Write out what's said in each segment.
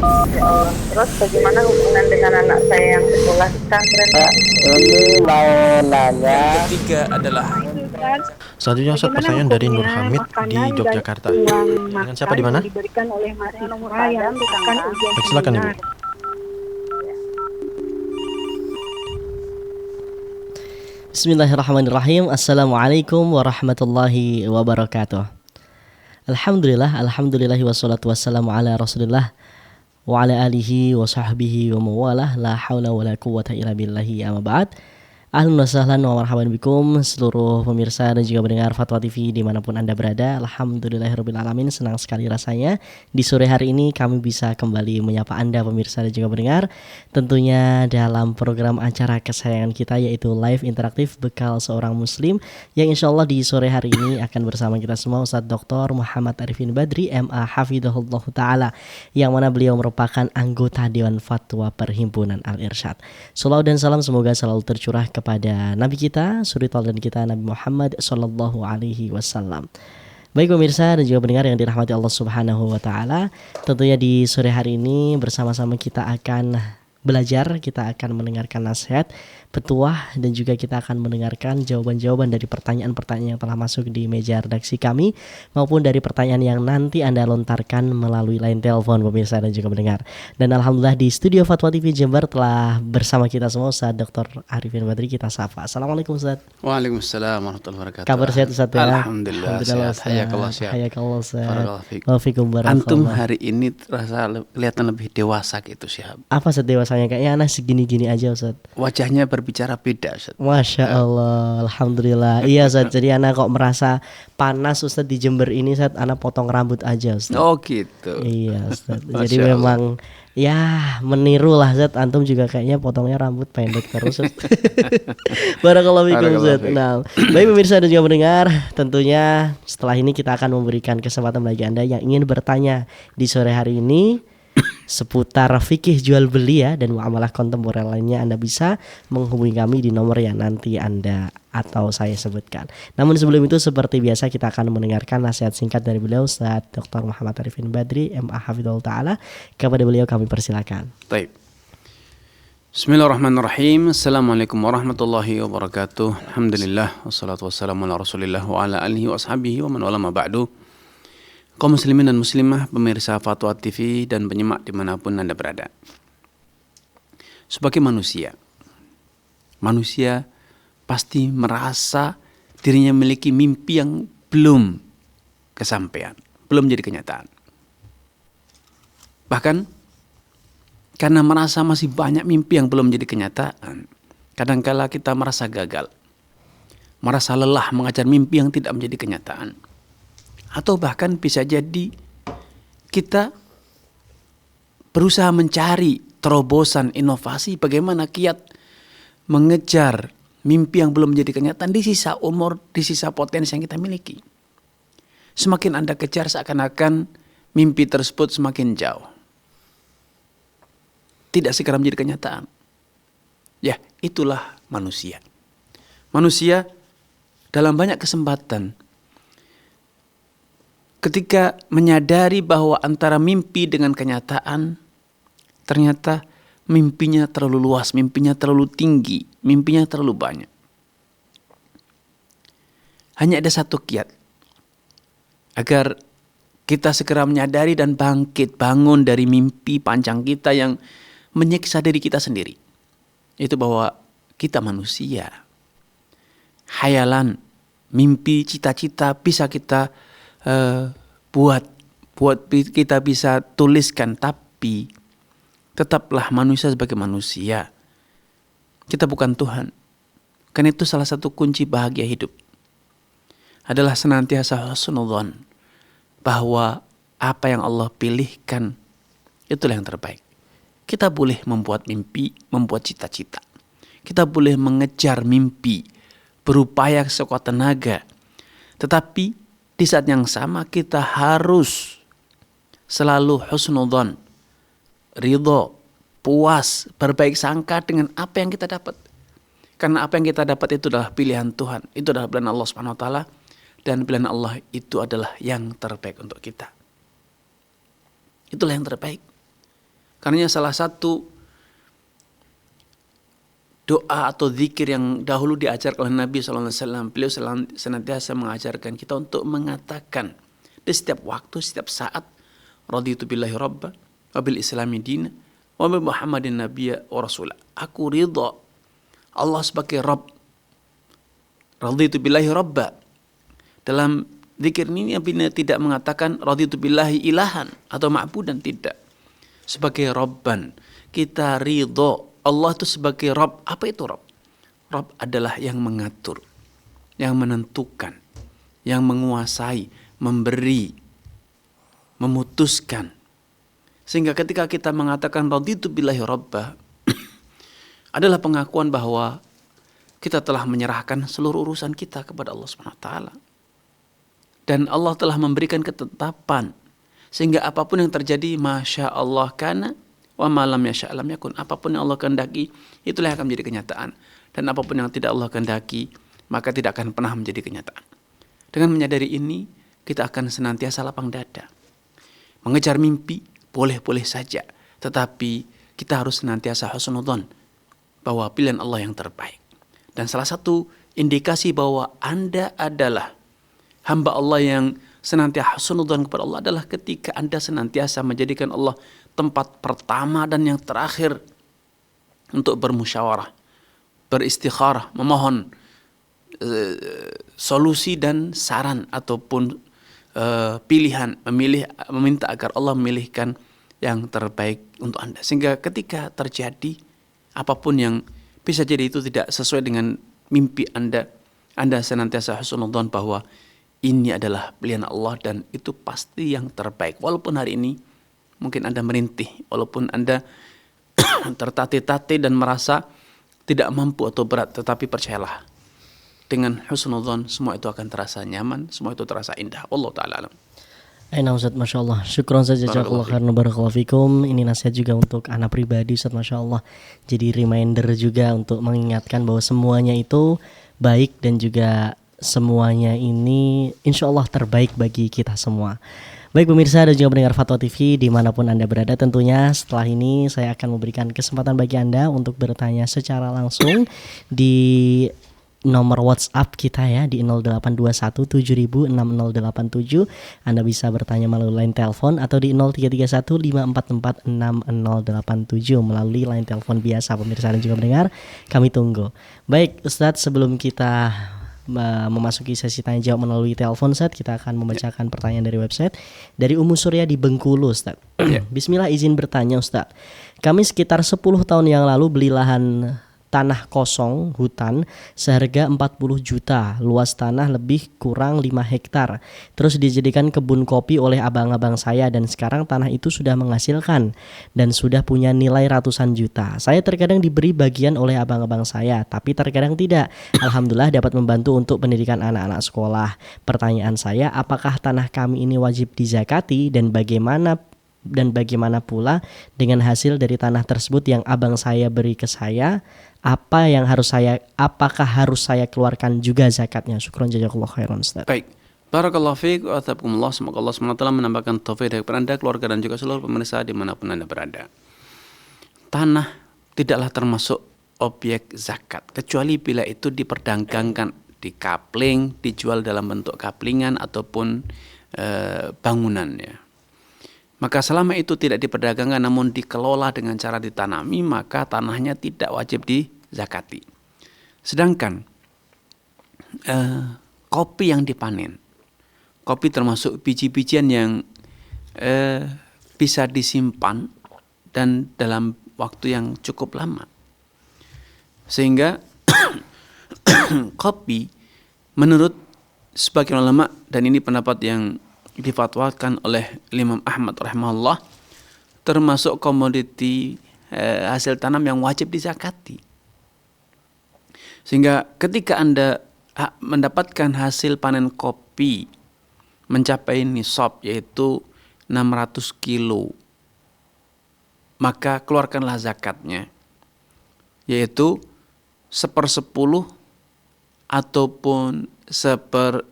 Ya Allah. Terus bagaimana hubungan dengan anak saya yang sekolah di pesantren, Pak? Ini mau nanya. Yang ketiga adalah Selanjutnya Ustadz Bagaimana pertanyaan dari Nur hukumnya Hamid di makanan dan Yogyakarta. uang Dengan makan siapa di mana? yang diberikan oleh mahasiswa yang akan ujian Baik, silakan Ibu. seminar? Bismillahirrahmanirrahim. Assalamualaikum warahmatullahi wabarakatuh. Alhamdulillahi wassalatu wassalamu ala rasulillah wa ala alihi wa sahbihi wa mawalah. La hawla wa la quwwata illa billahi amma ba'd. Ahlan wa sahlan wa marhaban bikum seluruh pemirsa dan juga pendengar Fatwa TV dimanapun Anda berada. Alhamdulillahirrabbilalamin, senang sekali rasanya di sore hari ini kami bisa kembali menyapa Anda pemirsa dan juga pendengar, tentunya dalam program acara kesayangan kita yaitu Live Interaktif Bekal Seorang Muslim, yang insya Allah di sore hari ini akan bersama kita semua Ustadz Dr. Muhammad Arifin Badri MA Hafidhahullah Ta'ala, yang mana beliau merupakan anggota Dewan Fatwa Perhimpunan Al-Irsyad. Salawat dan salam semoga selalu tercurah kepada Nabi kita, suri tauladan kita Nabi Muhammad sallallahu alaihi wasallam. Baik pemirsa dan juga pendengar yang dirahmati Allah Subhanahu wa taala, tentunya di sore hari ini bersama-sama kita akan belajar, kita akan mendengarkan nasihat, petuah, dan juga kita akan mendengarkan jawaban-jawaban dari pertanyaan-pertanyaan yang telah masuk di meja redaksi kami, maupun dari pertanyaan yang nanti Anda lontarkan melalui line telepon pemirsa dan juga pendengar. Dan alhamdulillah di studio Fatwa TV Jember telah bersama kita semua Ustaz Dr. Arifin Badri, kita sapa. Assalamualaikum Ustaz. Waalaikumsalam warahmatullahi wabarakatuh. Kabar sehat Ustaz ya? Alhamdulillah sehat. Hayakallah sehat. Hayakallah sehat. Barakallahu fiik. Wafikum barakallah. Antum hari ini terasa kelihatan lebih dewasa gitu Syahab. Apa Ustaz dewasanya? Kayaknya anak segini-gini aja Ustaz. Wajahnya berbicara beda Ustaz. Masya Allah, alhamdulillah. Iya Ustaz, jadi anak kok merasa panas Ustaz di Jember ini Ustaz, anak potong rambut aja Ustaz. Oh gitu. Iya Ustaz. Masya Jadi Allah. memang ya meniru lah Ustaz, antum juga kayaknya potongnya rambut pendek terus Ustaz. Barakallahu fikum Ustaz. Nah, baik pemirsa dan juga pendengar, tentunya setelah ini kita akan memberikan kesempatan bagi Anda yang ingin bertanya di sore hari ini seputar fikih jual beli ya dan muamalah kontemporer lainnya. Anda bisa menghubungi kami di nomor yang nanti Anda atau saya sebutkan. Namun sebelum itu seperti biasa kita akan mendengarkan nasihat singkat dari beliau Ustaz Dr. Muhammad Arifin Badri MA Hafidhahullah Ta'ala. Kepada beliau kami persilakan. Baik. Bismillahirrahmanirrahim. Assalamualaikum warahmatullahi wabarakatuh. Alhamdulillah wassalatu wassalamu ala Rasulillah wa ala alihi wa ashabihi wa man wala ma ba'du. Kaum muslimin dan muslimah, pemirsa Fatwa TV dan penyimak dimanapun Anda berada. Sebagai manusia pasti merasa dirinya memiliki mimpi yang belum kesampaian, belum jadi kenyataan. Bahkan karena merasa masih banyak mimpi yang belum jadi kenyataan, kadangkala kita merasa gagal, merasa lelah mengejar mimpi yang tidak menjadi kenyataan. Atau bahkan bisa jadi kita berusaha mencari terobosan inovasi bagaimana kiat mengejar mimpi yang belum menjadi kenyataan di sisa umur, di sisa potensi yang kita miliki. Semakin Anda kejar seakan-akan mimpi tersebut semakin jauh, tidak segera menjadi kenyataan. Ya, itulah manusia. Manusia dalam banyak kesempatan ketika menyadari bahwa antara mimpi dengan kenyataan, ternyata mimpinya terlalu luas, mimpinya terlalu tinggi, mimpinya terlalu banyak. Hanya ada satu kiat agar kita segera menyadari dan bangkit, bangun dari mimpi panjang kita yang menyiksa diri kita sendiri. Itu bahwa kita manusia. Hayalan, mimpi, cita-cita bisa kita buat kita bisa tuliskan, tapi tetaplah manusia sebagai manusia. Kita bukan Tuhan. Karena itu salah satu kunci bahagia hidup adalah senantiasa husnudzon bahwa apa yang Allah pilihkan itulah yang terbaik. Kita boleh membuat mimpi, membuat cita-cita. Kita boleh mengejar mimpi, berupaya sekuat tenaga. Tetapi di saat yang sama kita harus selalu husnudzon, ridho, puas, berbaik sangka dengan apa yang kita dapat. Karena apa yang kita dapat itu adalah pilihan Tuhan. Itu adalah pilihan Allah Subhanahu wa taala, dan pilihan Allah itu adalah yang terbaik untuk kita. Itulah yang terbaik. Karena salah satu doa atau zikir yang dahulu diajarkan oleh Nabi SAW, beliau senantiasa mengajarkan kita untuk mengatakan di setiap waktu, setiap saat, raditu billahi rabba, wa bil islami dina, wa bi muhammadin nabiyya wa rasulah. Aku ridha Allah sebagai Rabb. Raditu billahi rabba. Dalam zikir ini Nabi tidak mengatakan raditu billahi ilahan atau ma'budan, tidak. Sebagai Rabban, kita ridha Allah itu sebagai Rabb. Apa itu Rabb? Rabb adalah yang mengatur, yang menentukan, yang menguasai, memberi, memutuskan. Sehingga ketika kita mengatakan raditu billahi rabba adalah pengakuan bahwa kita telah menyerahkan seluruh urusan kita kepada Allah SWT. Dan Allah telah memberikan ketetapan. Sehingga apapun yang terjadi, Masya Allah kana, wa malam yasha' lam yakun. Apapun yang Allah kehendaki, itulah yang akan menjadi kenyataan. Dan apapun yang tidak Allah kehendaki, maka tidak akan pernah menjadi kenyataan. Dengan menyadari ini, kita akan senantiasa lapang dada. Mengejar mimpi, boleh-boleh saja. Tetapi kita harus senantiasa husnudzon bahwa pilihan Allah yang terbaik. Dan salah satu indikasi bahwa Anda adalah hamba Allah yang senantiasa husnudzon kepada Allah adalah ketika Anda senantiasa menjadikan Allah tempat pertama dan yang terakhir untuk bermusyawarah, beristikharah, memohon solusi dan saran ataupun pilihan, meminta agar Allah memilihkan yang terbaik untuk Anda. Sehingga ketika terjadi apapun yang bisa jadi itu tidak sesuai dengan mimpi Anda, Anda senantiasa husnudzon bahwa ini adalah pilihan Allah dan itu pasti yang terbaik. Walaupun hari ini mungkin Anda merintih, walaupun Anda tertatih-tatih dan merasa tidak mampu atau berat, tetapi percayalah, dengan husnudzon semua itu akan terasa nyaman, semua itu terasa indah. Wallahu ta'ala alam. Aina Ustaz, Masya Allah. Syukron saja, jazakallahu khairan, barakallahu fikum. Ini nasihat juga untuk anak pribadi Ustaz, Masya Allah. Jadi reminder juga untuk mengingatkan bahwa semuanya itu baik dan juga semuanya ini insya Allah terbaik bagi kita semua. Baik pemirsa dan juga pendengar Fatwa TV dimanapun Anda berada, tentunya setelah ini saya akan memberikan kesempatan bagi Anda untuk bertanya secara langsung di nomor WhatsApp kita ya di 0821706087. Anda bisa bertanya melalui line telepon atau di 033154466087 melalui line telepon biasa pemirsa dan juga pendengar. Kami tunggu. Baik Ustadz, sebelum kita memasuki sesi tanya jawab melalui telepon, Ustadz, kita akan membacakan pertanyaan dari website dari Ummu Surya di Bengkulu, Ustadz. Bismillah, izin bertanya Ustadz. Kami sekitar 10 tahun yang lalu beli lahan tanah kosong hutan seharga 40 juta, luas tanah lebih kurang 5 hektar. Terus dijadikan kebun kopi oleh abang-abang saya dan sekarang tanah itu sudah menghasilkan dan sudah punya nilai ratusan juta. Saya terkadang diberi bagian oleh abang-abang saya, tapi terkadang tidak. Alhamdulillah dapat membantu untuk pendidikan anak-anak sekolah. Pertanyaan saya, apakah tanah kami ini wajib dizakati dan bagaimana pula dengan hasil dari tanah tersebut yang abang saya beri ke saya? Apakah harus saya keluarkan juga zakatnya? Syukran jazakallahu khairan, Ustaz. Baik. Barakallahu fiik wa athakumullah. Semoga Allah SWT menambahkan taufik kepada Anda, keluarga dan juga seluruh pemirsa dimanapun Anda berada. Tanah tidaklah termasuk objek zakat kecuali bila itu diperdagangkan, dikapling, dijual dalam bentuk kaplingan ataupun bangunan ya. Maka selama itu tidak diperdagangkan namun dikelola dengan cara ditanami, maka tanahnya tidak wajib dizakati. Sedangkan kopi yang dipanen, kopi termasuk biji-bijian yang bisa disimpan dan dalam waktu yang cukup lama. Sehingga kopi menurut sebagian ulama, dan ini pendapat yang difatwakan oleh Imam Ahmad rahimahullah, termasuk komoditi hasil tanam yang wajib dizakati. Sehingga ketika Anda mendapatkan hasil panen kopi mencapai nisab yaitu 600 kilo, maka keluarkanlah zakatnya, yaitu 1/10 ataupun 1/20,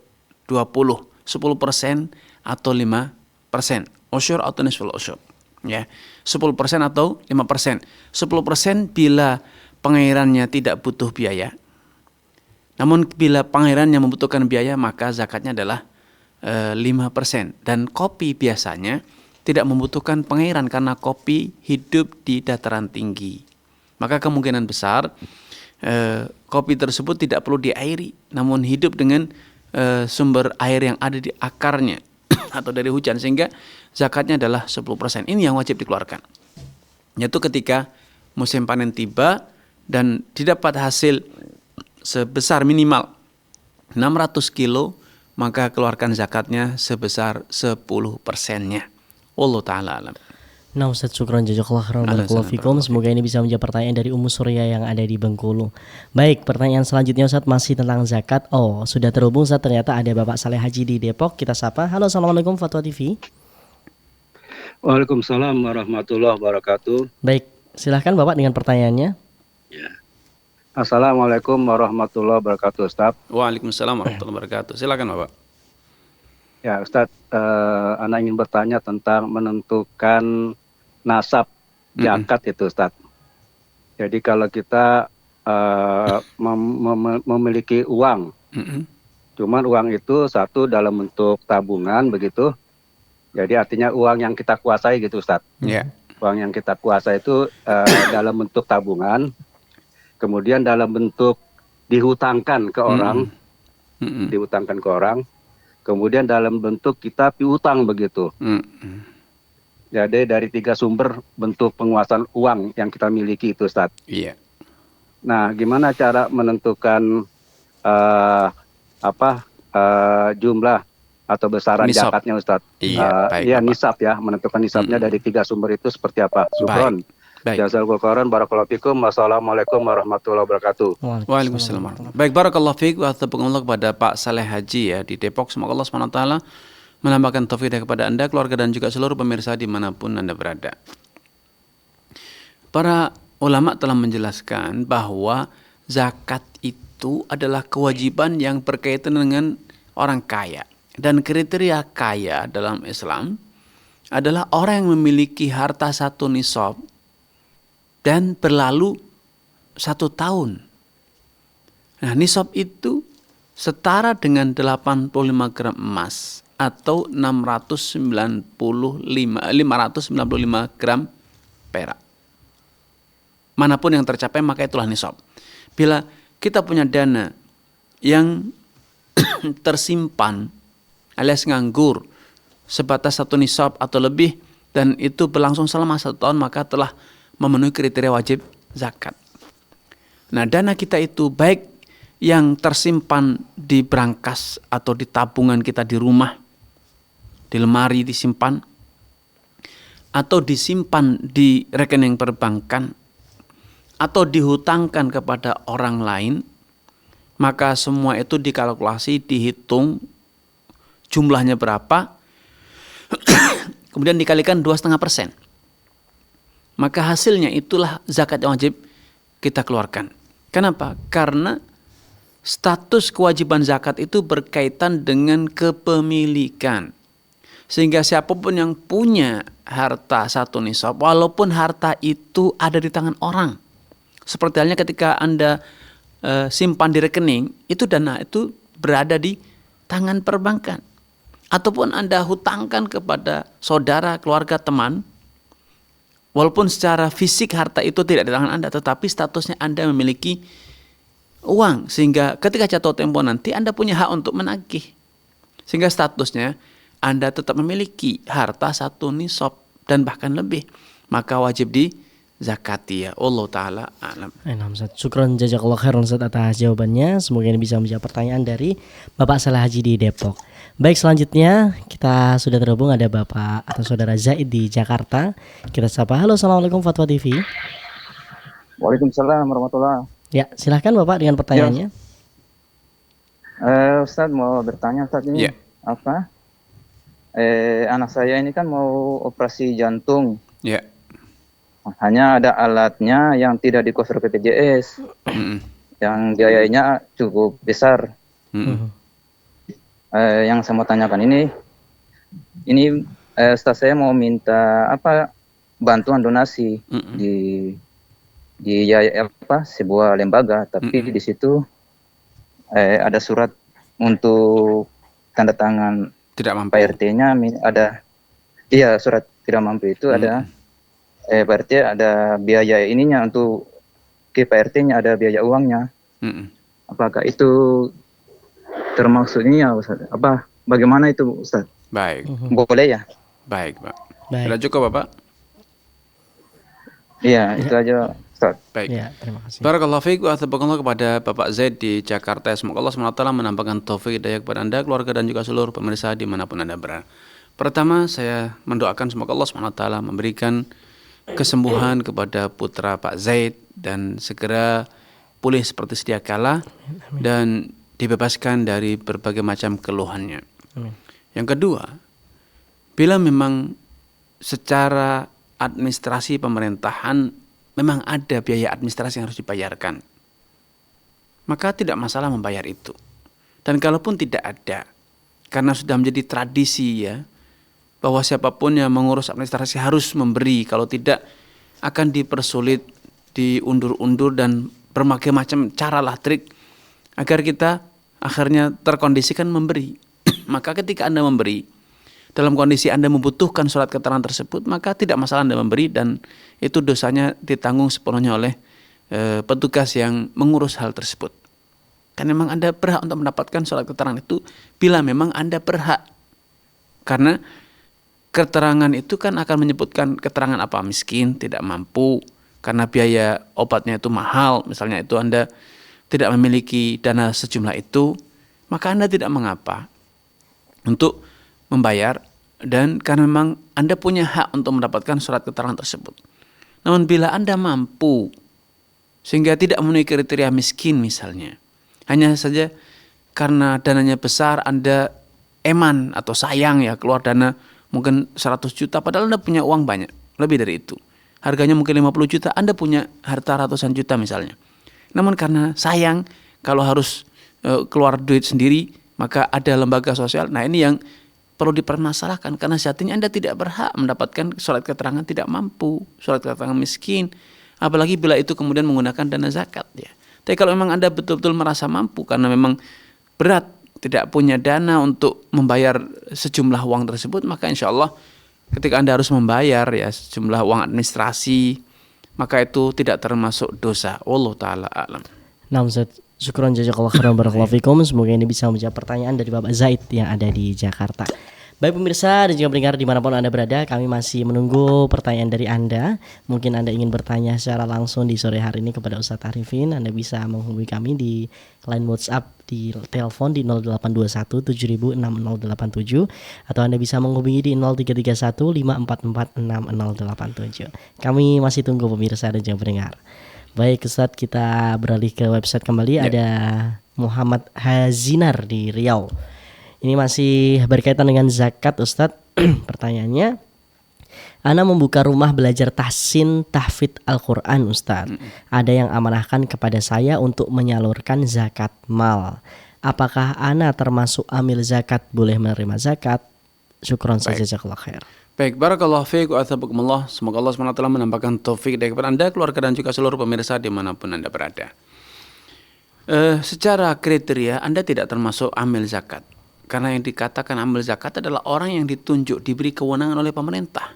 10% atau 5%, usyur atau nisful usyur. Ya, 10% atau 5%. 10% bila pengairannya tidak butuh biaya. Namun bila pengairannya membutuhkan biaya, maka zakatnya adalah 5%. Dan kopi biasanya tidak membutuhkan pengairan karena kopi hidup di dataran tinggi. Maka kemungkinan besar kopi tersebut tidak perlu diairi, namun hidup dengan sumber air yang ada di akarnya atau dari hujan, sehingga zakatnya adalah 10%. Ini yang wajib dikeluarkan. Yaitu ketika musim panen tiba dan didapat hasil sebesar minimal 600 kilo, maka keluarkan zakatnya sebesar 10%-nya. Wallahu ta'ala alam. Nah Ustaz, syukran jazakallah khairan barakallahu fikum. Semoga ini bisa menjawab pertanyaan dari Ummu Surya yang ada di Bengkulu. Baik, pertanyaan selanjutnya Ustaz masih tentang zakat. Oh, sudah terhubung Ustaz, ternyata ada Bapak Saleh Haji di Depok. Kita sapa. Halo, Assalamualaikum Fatwa TV. Waalaikumsalam warahmatullahi wabarakatuh. Baik, silahkan Bapak dengan pertanyaannya. Ya. Assalamualaikum warahmatullahi wabarakatuh, Ustaz. Waalaikumsalam warahmatullahi wabarakatuh. Silakan Bapak. Ya, Ustaz, anak ingin bertanya tentang menentukan nasab zakat itu, Ustaz. Jadi kalau kita memiliki uang, cuman uang itu satu dalam bentuk tabungan begitu. Jadi artinya uang yang kita kuasai gitu, Ustaz. Yeah. Uang yang kita kuasai itu dalam bentuk tabungan, kemudian dalam bentuk dihutangkan ke orang, dihutangkan ke orang. Kemudian dalam bentuk kita piutang begitu. Jadi dari 3 sumber bentuk penguasaan uang yang kita miliki itu, Ustaz. Iya. Nah, gimana cara menentukan jumlah atau besaran nisab zakatnya, Ustaz? Iya, baik, nisab ya, menentukan nisabnya dari 3 sumber itu seperti apa? Syukron. Jazakallahu khairan, barakallahu fikum. Wassalamualaikum warahmatullahi wabarakatuh. Waalaikumsalam. Baik, barakallahu fiik wa taqabbalallahu kepada Pak Saleh Haji ya di Depok. Semoga Allah Subhanahu wa taala menambahkan taufik kepada Anda, keluarga dan juga seluruh pemirsa dimanapun Anda berada. Para ulama telah menjelaskan bahwa zakat itu adalah kewajiban yang berkaitan dengan orang kaya. Dan kriteria kaya dalam Islam adalah orang yang memiliki harta 1 nisab dan berlalu 1 tahun. Nah, nisab itu setara dengan 85 gram emas atau 595 gram perak. Manapun yang tercapai maka itulah nisab. Bila kita punya dana yang tersimpan alias nganggur sebatas 1 nisab atau lebih dan itu berlangsung selama 1 tahun, maka telah memenuhi kriteria wajib zakat. Nah, dana kita itu baik yang tersimpan di brankas atau di tabungan kita di rumah, di lemari disimpan, atau disimpan di rekening perbankan, atau dihutangkan kepada orang lain, maka semua itu dikalkulasi, dihitung jumlahnya berapa, kemudian dikalikan 2,5%. Maka hasilnya itulah zakat yang wajib kita keluarkan. Kenapa? Karena status kewajiban zakat itu berkaitan dengan kepemilikan. Sehingga siapapun yang punya harta 1 nisab, walaupun harta itu ada di tangan orang. Seperti halnya ketika Anda simpan di rekening, itu dana itu berada di tangan perbankan. Ataupun Anda hutangkan kepada saudara, keluarga, teman, walaupun secara fisik harta itu tidak di tangan Anda, tetapi statusnya Anda memiliki uang. Sehingga ketika jatuh tempo nanti Anda punya hak untuk menagih. Sehingga statusnya Anda tetap memiliki harta 1 nisab dan bahkan lebih. Maka wajib dizakati ya. Allah Ta'ala alam. Syukran jazakallahu khairan Ustaz atas jawabannya. Semoga ini bisa menjawab pertanyaan dari Bapak Saleh Haji di Depok. Baik, selanjutnya kita sudah terhubung ada Bapak atau Saudara Zaid di Jakarta. Kita sapa. Halo, Assalamualaikum Fatwa TV. Waalaikumsalam warahmatullahi. Ya, silahkan Bapak dengan pertanyaannya. Ustaz mau bertanya Ustaz ini anak saya ini kan mau operasi jantung. Ya. Hanya ada alatnya yang tidak di-cover BPJS. Yang biayanya cukup besar. Yang saya mau tanyakan ini Ustaz, saya mau minta bantuan donasi di sebuah lembaga, tapi di situ ada surat untuk tanda tangan Tidak mampu. Pak RT-nya ada, iya surat tidak mampu itu ada Pak RT ada biaya ininya untuk ke Pak RT-nya ada biaya uangnya. Apakah itu termaksudnya Ustaz? Bagaimana itu Ustaz? Baik. Boleh ya? Baik, Pak. Baik. Sudah cukup, Bapak? Iya, itu aja Ustaz. Baik. Ya, terima kasih. Barakallahu fiik wa atabarakallah kepada Bapak Zaid di Jakarta. Semoga Allah SWT menambahkan taufik hidayah kepada Anda, keluarga dan juga seluruh pemirsa dimanapun Anda berada. Pertama, saya mendoakan semoga Allah SWT memberikan kesembuhan kepada putra Pak Zaid dan segera pulih seperti sedia kala dan dibebaskan dari berbagai macam keluhannya. Yang kedua, bila memang secara administrasi pemerintahan memang ada biaya administrasi yang harus dibayarkan, maka tidak masalah membayar itu. Dan kalaupun tidak ada, karena sudah menjadi tradisi ya, bahwa siapapun yang mengurus administrasi harus memberi, kalau tidak akan dipersulit, diundur-undur dan berbagai macam cara lah trik agar kita akhirnya terkondisikan memberi. Maka ketika Anda memberi, dalam kondisi Anda membutuhkan surat keterangan tersebut, maka tidak masalah Anda memberi dan itu dosanya ditanggung sepenuhnya oleh petugas yang mengurus hal tersebut. Karena memang Anda berhak untuk mendapatkan surat keterangan itu bila memang Anda berhak. Karena keterangan itu kan akan menyebutkan keterangan apa, miskin, tidak mampu, karena biaya obatnya itu mahal, misalnya itu Anda tidak memiliki dana sejumlah itu, maka Anda tidak mengapa untuk membayar, dan karena memang Anda punya hak untuk mendapatkan surat keterangan tersebut. Namun bila Anda mampu sehingga tidak memenuhi kriteria miskin misalnya, hanya saja karena dananya besar Anda eman atau sayang ya keluar dana mungkin 100 juta padahal Anda punya uang banyak, lebih dari itu. Harganya mungkin 50 juta, Anda punya harta ratusan juta misalnya. Namun karena sayang kalau harus keluar duit sendiri, maka ada lembaga sosial. Nah ini yang perlu dipermasalahkan karena saat ini Anda tidak berhak mendapatkan surat keterangan tidak mampu, surat keterangan miskin, apalagi bila itu kemudian menggunakan dana zakat ya. Tapi kalau memang Anda betul-betul merasa mampu karena memang berat, tidak punya dana untuk membayar sejumlah uang tersebut, maka insya Allah ketika Anda harus membayar ya sejumlah uang administrasi, maka itu tidak termasuk dosa. Wallahu taala a'lam. Nah, Ustaz, syukron jazakallahu khairan barakallahu fikum. Semoga ini bisa menjawab pertanyaan dari Bapak Zaid yang ada di Jakarta. Baik pemirsa dan juga pendengar dimanapun Anda berada, kami masih menunggu pertanyaan dari Anda. Mungkin Anda ingin bertanya secara langsung di sore hari ini kepada Ustadz Arifin, Anda bisa menghubungi kami di line WhatsApp di telepon di 0821 706087 atau Anda bisa menghubungi di 0331 544 6087. Kami masih tunggu pemirsa dan juga pendengar. Baik Ustadz, kita beralih ke website kembali. Ada Muhammad Hazinar di Riau. Ini masih berkaitan dengan zakat Ustadz. Pertanyaannya, Ana membuka rumah belajar tahsin tahfidz Al-Quran Ustadz. Ada yang amanahkan kepada saya untuk menyalurkan zakat mal. Apakah Ana termasuk amil zakat, boleh menerima zakat? Syukron saja, jazakallahu khair. Baik, barakallahu fiik wa athabakumullah. Semoga Allah SWT menambahkan taufik dari kepada Anda, keluarga dan juga seluruh pemirsa dimanapun Anda berada. Secara kriteria Anda tidak termasuk amil zakat. Karena yang dikatakan amil zakat adalah orang yang ditunjuk, diberi kewenangan oleh pemerintah.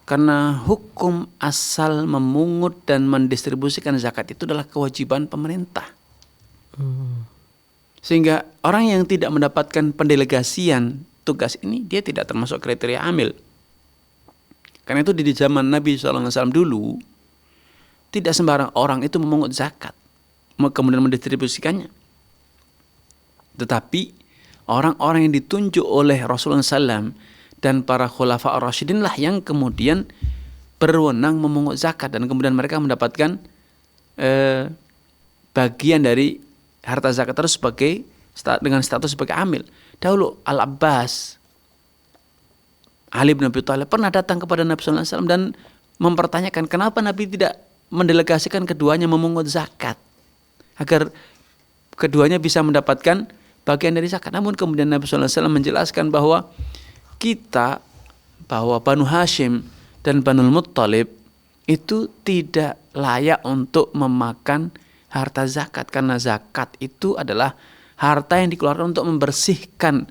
Karena hukum asal memungut dan mendistribusikan zakat itu adalah kewajiban pemerintah. Sehingga orang yang tidak mendapatkan pendelegasian tugas ini, dia tidak termasuk kriteria amil. Karena itu di zaman Nabi SAW dulu, tidak sembarang orang itu memungut zakat, kemudian mendistribusikannya. Tetapi orang-orang yang ditunjuk oleh Rasulullah SAW dan para khulafa ar-rasyidin lah yang kemudian berwenang memungut zakat dan kemudian mereka mendapatkan bagian dari harta zakat terus dengan status sebagai amil. Dahulu Al-Abbas, Ali bin Abi Thalib pernah datang kepada Nabi SAW dan mempertanyakan kenapa Nabi tidak mendelegasikan keduanya memungut zakat agar keduanya bisa mendapatkan bagian dari zakat. Namun kemudian Nabi SAW menjelaskan bahwa Banu Hashim dan Banul Muttalib itu tidak layak untuk memakan harta zakat, karena zakat itu adalah harta yang dikeluarkan untuk membersihkan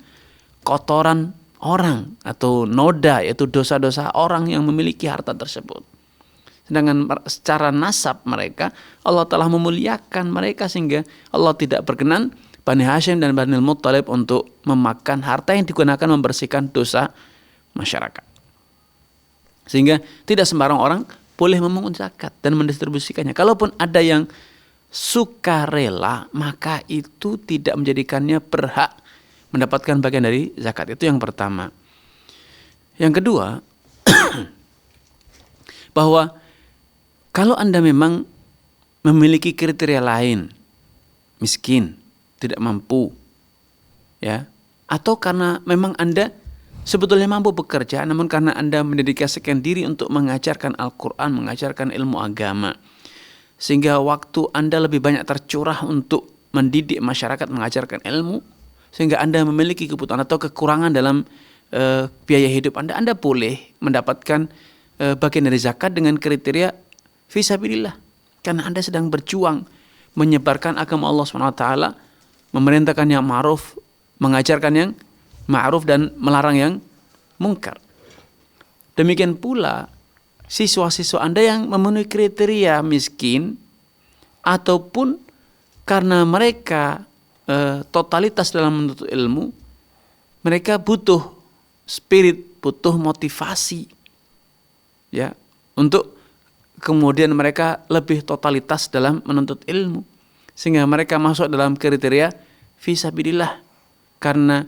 kotoran orang atau noda, yaitu dosa-dosa orang yang memiliki harta tersebut. Sedangkan secara nasab mereka, Allah telah memuliakan mereka sehingga Allah tidak berkenan Bani Hashim dan Bani Muttalib untuk memakan harta yang digunakan membersihkan dosa masyarakat. Sehingga tidak sembarang orang boleh memungut zakat dan mendistribusikannya. Kalaupun ada yang sukarela, maka itu tidak menjadikannya berhak mendapatkan bagian dari zakat. Itu yang pertama. Yang kedua, bahwa kalau Anda memang memiliki kriteria lain, miskin, tidak mampu, ya, atau karena memang Anda sebetulnya mampu bekerja, namun karena Anda mendedikasikan diri untuk mengajarkan Al-Quran, mengajarkan ilmu agama, sehingga waktu Anda lebih banyak tercurah untuk mendidik masyarakat, mengajarkan ilmu, sehingga Anda memiliki kebutuhan atau kekurangan dalam biaya hidup Anda boleh mendapatkan bagian dari zakat dengan kriteria fisabilillah, karena Anda sedang berjuang menyebarkan agama Allah SWT, memerintahkan yang ma'ruf, mengajarkan yang ma'ruf dan melarang yang mungkar. Demikian pula siswa-siswa Anda yang memenuhi kriteria miskin ataupun karena mereka totalitas dalam menuntut ilmu, mereka butuh spirit, butuh motivasi, ya, untuk kemudian mereka lebih totalitas dalam menuntut ilmu, sehingga mereka masuk dalam kriteria fisabilillah. Karena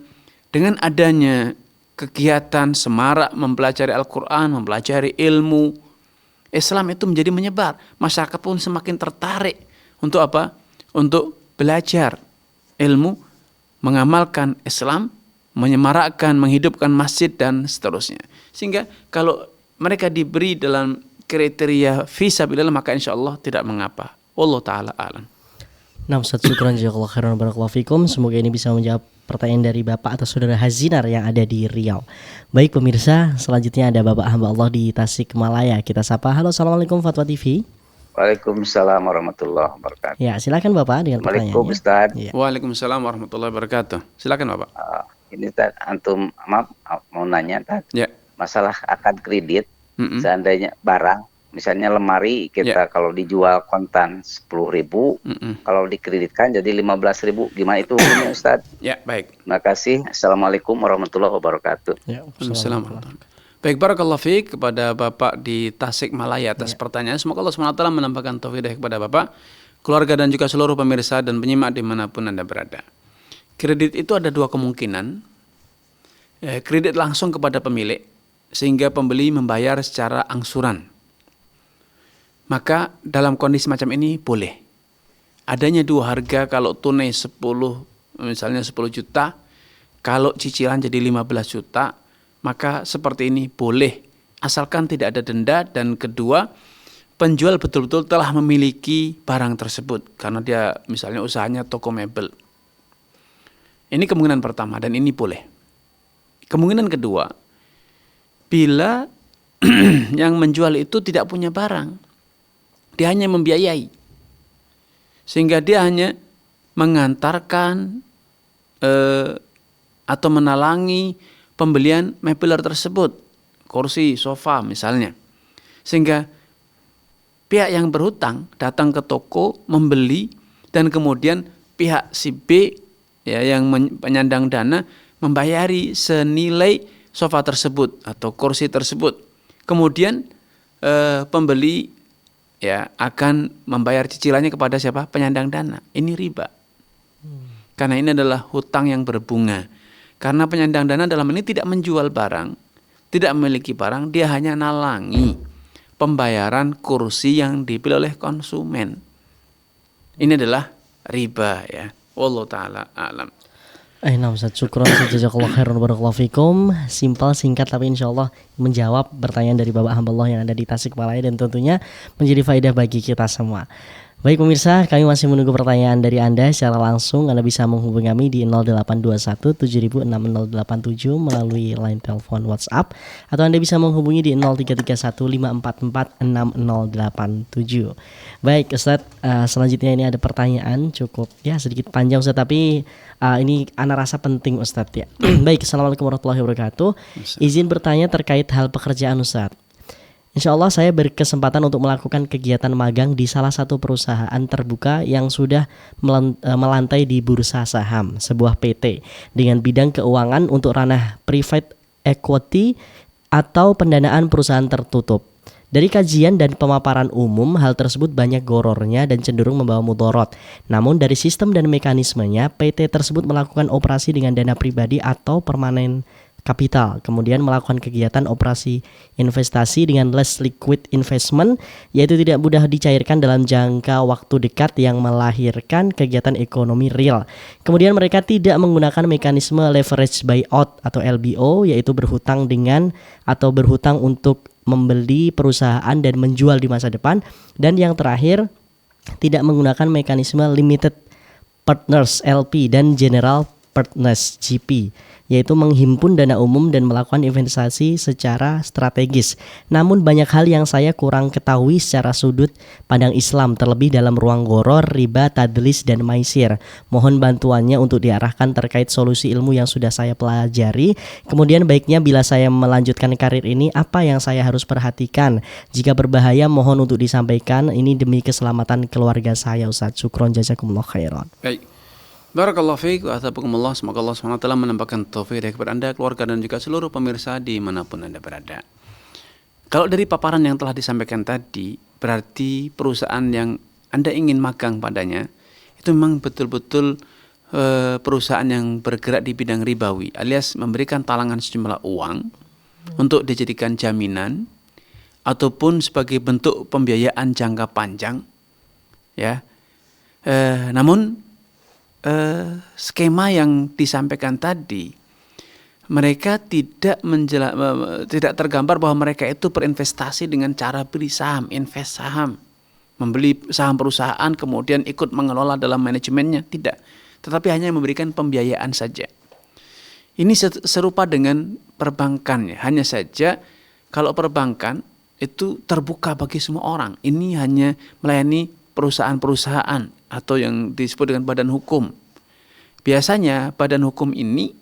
dengan adanya kegiatan semarak mempelajari Al-Quran, mempelajari ilmu, Islam itu menjadi menyebar. Masyarakat pun semakin tertarik untuk apa? Untuk belajar ilmu, mengamalkan Islam, menyemarakkan, menghidupkan masjid dan seterusnya. Sehingga kalau mereka diberi dalam kriteria fisabilillah, maka insya Allah tidak mengapa. Wallahu ta'ala a'lam. Nah, Ustaz, syukran jazakallahu khairan barakallahu fikum. Semoga ini bisa menjawab pertanyaan dari Bapak atau Saudara Hazinar yang ada di Riau. Baik pemirsa, selanjutnya ada Bapak hamba Allah di Tasikmalaya. Kita sapa. Halo, assalamualaikum Fatwa TV. Waalaikumsalam warahmatullahi wabarakatuh. Ya, silakan Bapak dengan pertanyaannya. Waalaikumsalam Ustaz. Ya. Waalaikumsalam warahmatullahi wabarakatuh. Silakan Bapak. Ini Ustaz, antum maaf mau nanya Ustaz. Ya. Masalah akad kredit. Seandainya barang, misalnya lemari kita kalau dijual kontan 10.000, kalau dikreditkan jadi 15.000, gimana itu hukumnya Ustaz? Ya, baik. Terima kasih. Assalamualaikum warahmatullahi wabarakatuh. Ya, Assalamualaikum. Baik, barakallahu fiik kepada Bapak di Tasikmalaya atas pertanyaan. Semoga Allah SWT menambahkan taufik kepada Bapak, keluarga dan juga seluruh pemirsa dan penyimak dimanapun Anda berada. Kredit itu ada dua kemungkinan. Kredit langsung kepada pemilik, sehingga pembeli membayar secara angsuran. Maka dalam kondisi macam ini boleh. Adanya dua harga, kalau tunai 10, misalnya 10 juta, kalau cicilan jadi 15 juta, maka seperti ini boleh. Asalkan tidak ada denda, dan kedua, penjual betul-betul telah memiliki barang tersebut. Karena dia misalnya usahanya toko mebel. Ini kemungkinan pertama, dan ini boleh. Kemungkinan kedua, bila yang menjual itu tidak punya barang, dia hanya membiayai, sehingga dia hanya mengantarkan atau menalangi pembelian mebeler tersebut, kursi, sofa misalnya, sehingga pihak yang berhutang datang ke toko membeli, dan kemudian pihak si B, ya, yang penyandang dana membayari senilai sofa tersebut atau kursi tersebut. Kemudian pembeli, ya, akan membayar cicilannya kepada siapa? Penyandang dana. Ini riba. Karena ini adalah hutang yang berbunga. Karena penyandang dana dalam ini tidak menjual barang, tidak memiliki barang, dia hanya nalangi pembayaran kursi yang dipilih oleh konsumen. Ini adalah riba, ya. Wallahu ta'ala a'lam. Nah, Ustaz, syukran jazakallahu khairan barakallahu fikum. Simpel, singkat, tapi insyaallah menjawab pertanyaan dari Bapak hamba Allah yang ada di Tasikmalaya, dan tentunya menjadi faedah bagi kita semua. Baik pemirsa, kami masih menunggu pertanyaan dari Anda secara langsung. Anda bisa menghubungi kami di 0821 706087 melalui line telepon WhatsApp, atau Anda bisa menghubungi di 0331 544 6087. Baik Ustadz, selanjutnya ini ada pertanyaan cukup sedikit panjang Ustadz, tapi ini ana rasa penting Ustadz ya. Baik, Assalamualaikum warahmatullahi wabarakatuh. Izin bertanya terkait hal pekerjaan Ustadz. Insya Allah saya berkesempatan untuk melakukan kegiatan magang di salah satu perusahaan terbuka yang sudah melantai di bursa saham, sebuah PT dengan bidang keuangan untuk ranah private equity atau pendanaan perusahaan tertutup. Dari kajian dan pemaparan umum, hal tersebut banyak gorornya dan cenderung membawa mudorot. Namun dari sistem dan mekanismenya, PT tersebut melakukan operasi dengan dana pribadi atau permanen kapital, kemudian melakukan kegiatan operasi investasi dengan less liquid investment, yaitu tidak mudah dicairkan dalam jangka waktu dekat yang melahirkan kegiatan ekonomi real. Kemudian mereka tidak menggunakan mekanisme leverage buyout atau LBO, yaitu berhutang untuk membeli perusahaan dan menjual di masa depan. Dan yang terakhir, tidak menggunakan mekanisme limited partners LP dan general partners GP, yaitu menghimpun dana umum dan melakukan investasi secara strategis. Namun banyak hal yang saya kurang ketahui secara sudut pandang Islam, terlebih dalam ruang goror, riba, tadlis, dan maisir. Mohon bantuannya untuk diarahkan terkait solusi ilmu yang sudah saya pelajari. Kemudian baiknya bila saya melanjutkan karir ini, apa yang saya harus perhatikan? Jika berbahaya, mohon untuk disampaikan. Ini demi keselamatan keluarga saya, Ustaz. Syukron jazakumullah khairan. Baik. Barakallahu fiik wa athabakumullah. Semoga Allah SWT menambahkan taufik kepada Anda, keluarga, dan juga seluruh pemirsa dimanapun Anda berada. Kalau dari paparan yang telah disampaikan tadi, berarti perusahaan yang Anda ingin magang padanya itu memang betul-betul perusahaan yang bergerak di bidang ribawi, alias memberikan talangan sejumlah uang untuk dijadikan jaminan ataupun sebagai bentuk pembiayaan jangka panjang, ya. Namun skema yang disampaikan tadi, mereka tidak tergambar bahwa mereka itu berinvestasi dengan cara beli saham, invest saham, membeli saham perusahaan kemudian ikut mengelola dalam manajemennya, tidak. Tetapi hanya memberikan pembiayaan saja. Ini serupa dengan perbankan ya. Hanya saja kalau perbankan itu terbuka bagi semua orang. Ini hanya melayani perusahaan-perusahaan atau yang disebut dengan badan hukum. Biasanya badan hukum ini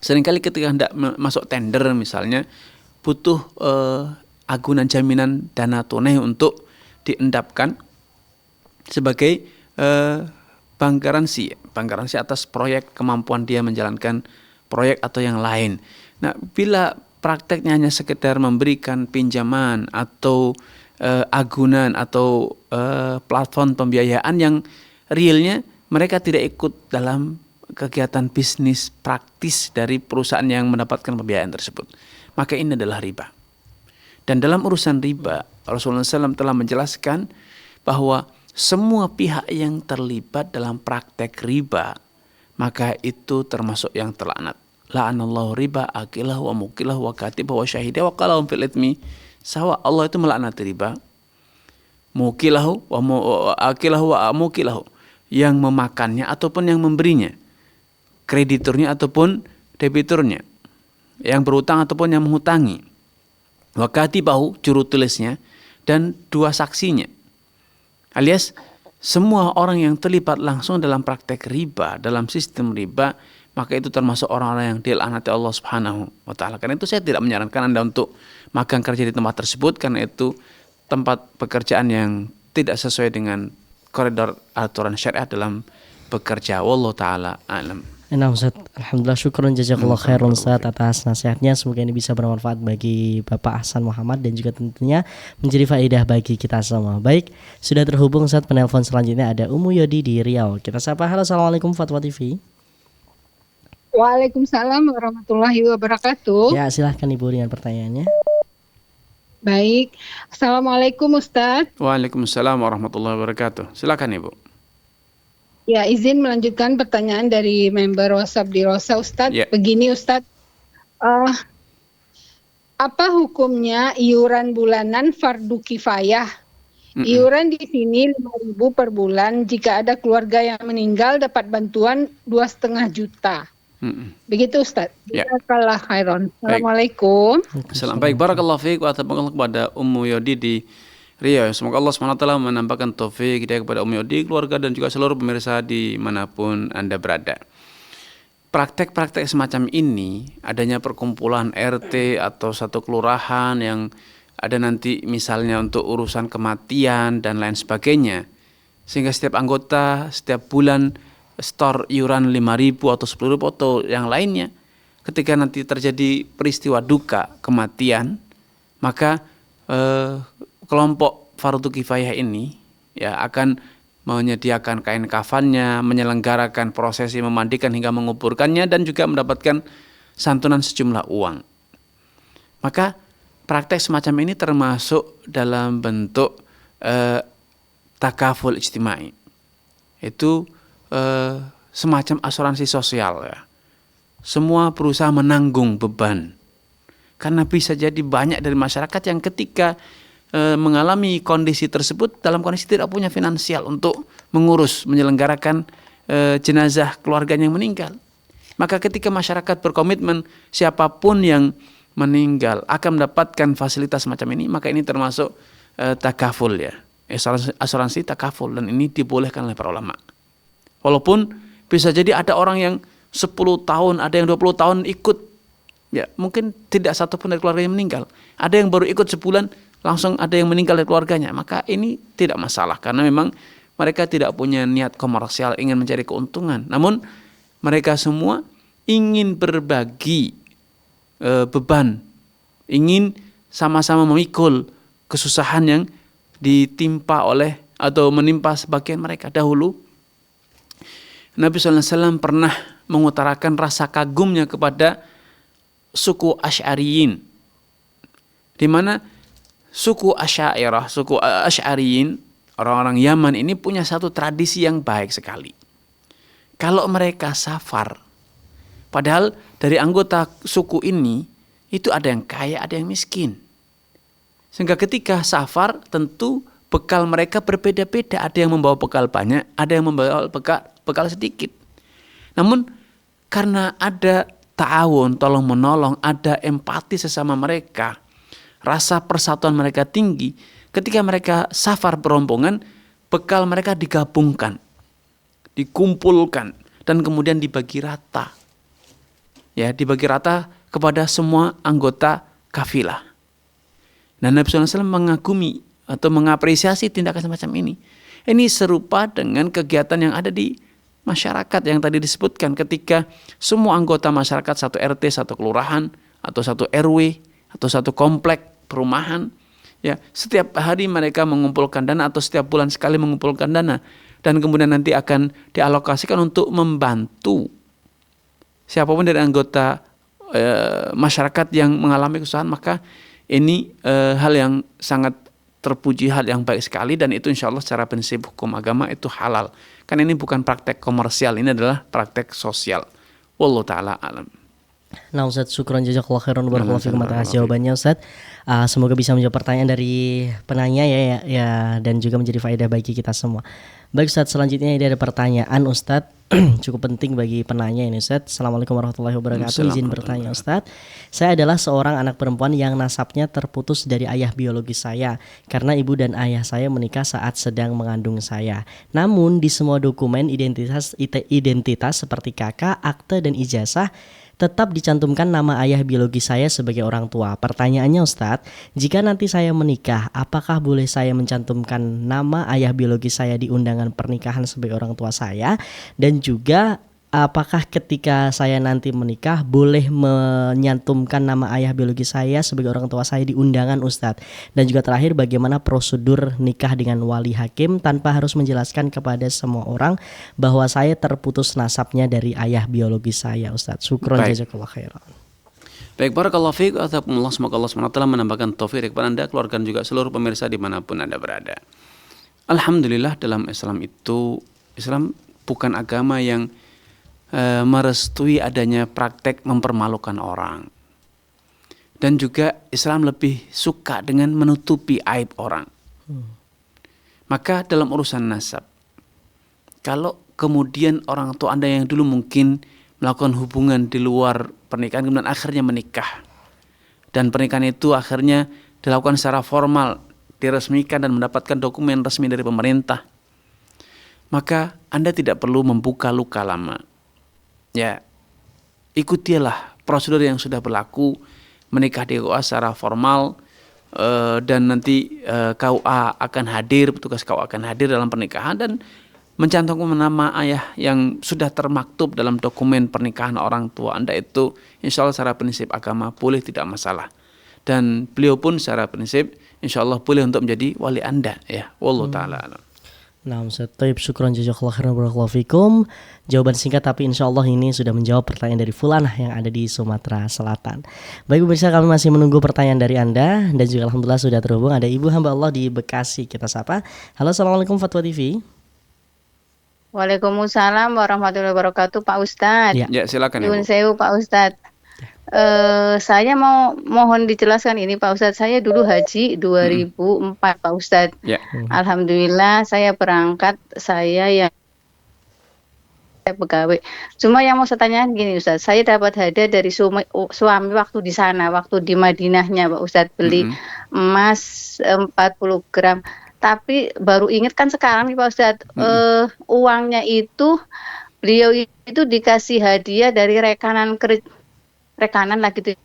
seringkali ketika hendak masuk tender misalnya butuh agunan jaminan dana tunai untuk diendapkan sebagai bank garansi atas proyek, kemampuan dia menjalankan proyek atau yang lain. Nah, bila prakteknya hanya sekedar memberikan pinjaman atau agunan atau platform pembiayaan yang realnya mereka tidak ikut dalam kegiatan bisnis praktis dari perusahaan yang mendapatkan pembiayaan tersebut, maka ini adalah riba. Dan dalam urusan riba, Rasulullah SAW telah menjelaskan bahwa semua pihak yang terlibat dalam praktek riba, maka itu termasuk yang terlaknat. La'anallahu riba akilahu wa mukilahu wa katibahu wa syahidah wa qalahum fil ithmi sawa. Allah itu melaknati riba, mukilahu wa akilahu wa mukilahu, yang memakannya ataupun yang memberinya, krediturnya ataupun debiturnya, yang berutang ataupun yang menghutangi, wa katibahu, juru tulisnya, dan dua saksinya. Alias semua orang yang terlibat langsung dalam praktek riba, dalam sistem riba, maka itu termasuk orang-orang yang dilaknati Allah Subhanahu wa taala. Karena itu saya tidak menyarankan Anda untuk magang kerja di tempat tersebut, karena itu tempat pekerjaan yang tidak sesuai dengan koridor aturan syariat dalam bekerja. Wallahu taala alam. Nah Ustaz, alhamdulillah, syukron jazakallah khairan Ustaz atas nasihatnya. Semoga ini bisa bermanfaat bagi Bapak Ahsan Muhammad dan juga tentunya menjadi faedah bagi kita semua. Baik, sudah terhubung Ustaz, penelpon selanjutnya ada Umu Yodi di Riau. Kita sapa. Halo, assalamualaikum Fatwa TV. Waalaikumsalam warahmatullahi wabarakatuh. Ya, silahkan Ibu dengan pertanyaannya. Baik, assalamualaikum Ustaz. Waalaikumsalam warahmatullahi wabarakatuh. Silakan Ibu. Ya, izin melanjutkan pertanyaan dari member WhatsApp di Rosa Ustaz. Ya. Begini Ustaz, apa hukumnya iuran bulanan fardu kifayah Iuran di sini 5.000 per bulan. Jika ada keluarga yang meninggal dapat bantuan 2,5 juta. Begitu Ustaz. Ya. Jazakallah khairan. Baik. Assalamualaikum. Baik, barakallahu fiik wa tabarak kepada Ummu Yodi di Riau. Semoga Allah SWT menambahkan taufik hidayah kepada Ummu Yodi, keluarga dan juga seluruh pemirsa dimanapun Anda berada. Praktek-praktek semacam ini, adanya perkumpulan RT atau satu kelurahan yang ada nanti misalnya untuk urusan kematian dan lain sebagainya, sehingga setiap anggota setiap bulan store iuran 5.000 atau 10.000 atau yang lainnya. Ketika nanti terjadi peristiwa duka kematian, maka kelompok fardu kifayah ini ya akan menyediakan kain kafannya, menyelenggarakan prosesi memandikan hingga menguburkannya, dan juga mendapatkan santunan sejumlah uang. Maka praktek semacam ini termasuk dalam bentuk takaful ijtimai. Itu semacam asuransi sosial ya. Semua berusaha menanggung beban. Karena bisa jadi banyak dari masyarakat yang ketika mengalami kondisi tersebut dalam kondisi tidak punya finansial untuk mengurus, menyelenggarakan jenazah keluarganya yang meninggal. Maka ketika masyarakat berkomitmen siapapun yang meninggal akan mendapatkan fasilitas semacam ini, maka ini termasuk takaful ya. Asuransi takaful, dan ini dibolehkan oleh para ulama. Walaupun bisa jadi ada orang yang 10 tahun, ada yang 20 tahun ikut, ya mungkin tidak satu pun dari keluarganya meninggal. Ada yang baru ikut sebulan, langsung ada yang meninggal dari keluarganya. Maka ini tidak masalah, karena memang mereka tidak punya niat komersial, ingin mencari keuntungan. Namun mereka semua ingin berbagi beban, ingin sama-sama memikul kesusahan yang ditimpa oleh atau menimpa sebagian mereka. Dahulu Nabi SAW pernah mengutarakan rasa kagumnya kepada suku Asy'ariyin, di mana suku Asy'ariyah, suku Asy'ariyin, orang-orang Yaman ini punya satu tradisi yang baik sekali. Kalau mereka safar, padahal dari anggota suku ini itu ada yang kaya, ada yang miskin. Sehingga ketika safar tentu bekal mereka berbeda-beda. Ada yang membawa bekal banyak, ada yang membawa bekal sedikit. Namun karena ada ta'awun, tolong menolong, ada empati sesama mereka, rasa persatuan mereka tinggi. Ketika mereka safar berombongan, bekal mereka digabungkan, dikumpulkan, dan kemudian dibagi rata. Ya, dibagi rata kepada semua anggota kafilah. Dan Nabi SAW mengagumi atau mengapresiasi tindakan semacam ini. Ini serupa dengan kegiatan yang ada di masyarakat yang tadi disebutkan, ketika semua anggota masyarakat satu RT, satu kelurahan, atau satu RW, atau satu komplek perumahan, ya setiap hari mereka mengumpulkan dana atau setiap bulan sekali mengumpulkan dana, dan kemudian nanti akan dialokasikan untuk membantu siapapun dari anggota masyarakat yang mengalami kesusahan. Maka ini hal yang sangat terpuji, hal yang baik sekali, dan itu insya Allah secara prinsip hukum agama itu halal. Karena ini bukan praktek komersial, ini adalah praktek sosial. Wallahu ta'ala alam. Nah Ustaz, syukron jazakallahu khairan barakallahu fikum atas jawabannya Ustaz. Semoga bisa menjawab pertanyaan dari penanya ya dan juga menjadi faedah bagi kita semua. Baik Ustaz, selanjutnya ini ada pertanyaan Ustaz. Cukup penting bagi penanya ini Ustaz. Assalamualaikum warahmatullahi wabarakatuh. Izin bertanya Ustaz. Saya adalah seorang anak perempuan yang nasabnya terputus dari ayah biologis saya karena ibu dan ayah saya menikah saat sedang mengandung saya. Namun di semua dokumen identitas seperti kakak, akte dan ijazah tetap dicantumkan nama ayah biologi saya sebagai orang tua. Pertanyaannya Ustadz, jika nanti saya menikah, apakah boleh saya mencantumkan nama ayah biologi saya di undangan pernikahan sebagai orang tua saya? Dan juga apakah ketika saya nanti menikah boleh menyantumkan nama ayah biologi saya sebagai orang tua saya di undangan Ustadz? Dan juga terakhir, bagaimana prosedur nikah dengan wali hakim tanpa harus menjelaskan kepada semua orang bahwa saya terputus nasabnya dari ayah biologi saya Ustadz? Syukron jazakallahu khairan. Baik, barakallahu fiik. Semoga Allah SWT menambahkan taufik kepada Anda, keluarga, dan juga seluruh pemirsa dimanapun Anda berada. Alhamdulillah, dalam Islam bukan agama yang merestui adanya praktek mempermalukan orang. Dan juga Islam lebih suka dengan menutupi aib orang. Maka dalam urusan nasab, kalau kemudian orang tua Anda yang dulu mungkin melakukan hubungan di luar pernikahan kemudian akhirnya menikah, dan pernikahan itu akhirnya dilakukan secara formal, diresmikan dan mendapatkan dokumen resmi dari pemerintah, maka Anda tidak perlu membuka luka lama. Ya, ikutilah prosedur yang sudah berlaku, menikah di KUA secara formal, dan nanti KUA akan hadir, petugas KUA akan hadir dalam pernikahan dan mencantumkan nama ayah yang sudah termaktub dalam dokumen pernikahan orang tua Anda itu, insya Allah secara prinsip agama boleh, tidak masalah. Dan beliau pun secara prinsip insya Allah boleh untuk menjadi wali Anda, ya. Wallahu ta'ala alam. Nah, Ustaz, taib, syukran jazakallahu khairan barakallahu fikum. Jawaban singkat tapi insya Allah ini sudah menjawab pertanyaan dari Fulanah yang ada di Sumatera Selatan. Baik pemirsa, kami masih menunggu pertanyaan dari Anda dan juga alhamdulillah sudah terhubung ada Ibu hamba Allah di Bekasi. Kita sapa. Halo, assalamualaikum Fatwa TV. Waalaikumsalam warahmatullahi wabarakatuh, Pak Ustadz. Ya, silakan Ibu. Nyuwun sewu, Pak Ustadz. Saya mohon dijelaskan ini, Pak Ustadz. Saya dulu haji 2004, Pak Ustadz. Ya. Alhamdulillah saya berangkat, saya pegawai. Cuma yang mau saya tanyakan gini, Ustadz. Saya dapat hadiah dari suami waktu di sana, waktu di Madinahnya, Pak Ustadz, beli emas 40 gram. Tapi baru ingat kan sekarang nih, Pak Ustadz, uangnya itu beliau itu dikasih hadiah dari rekanan lagi tuh.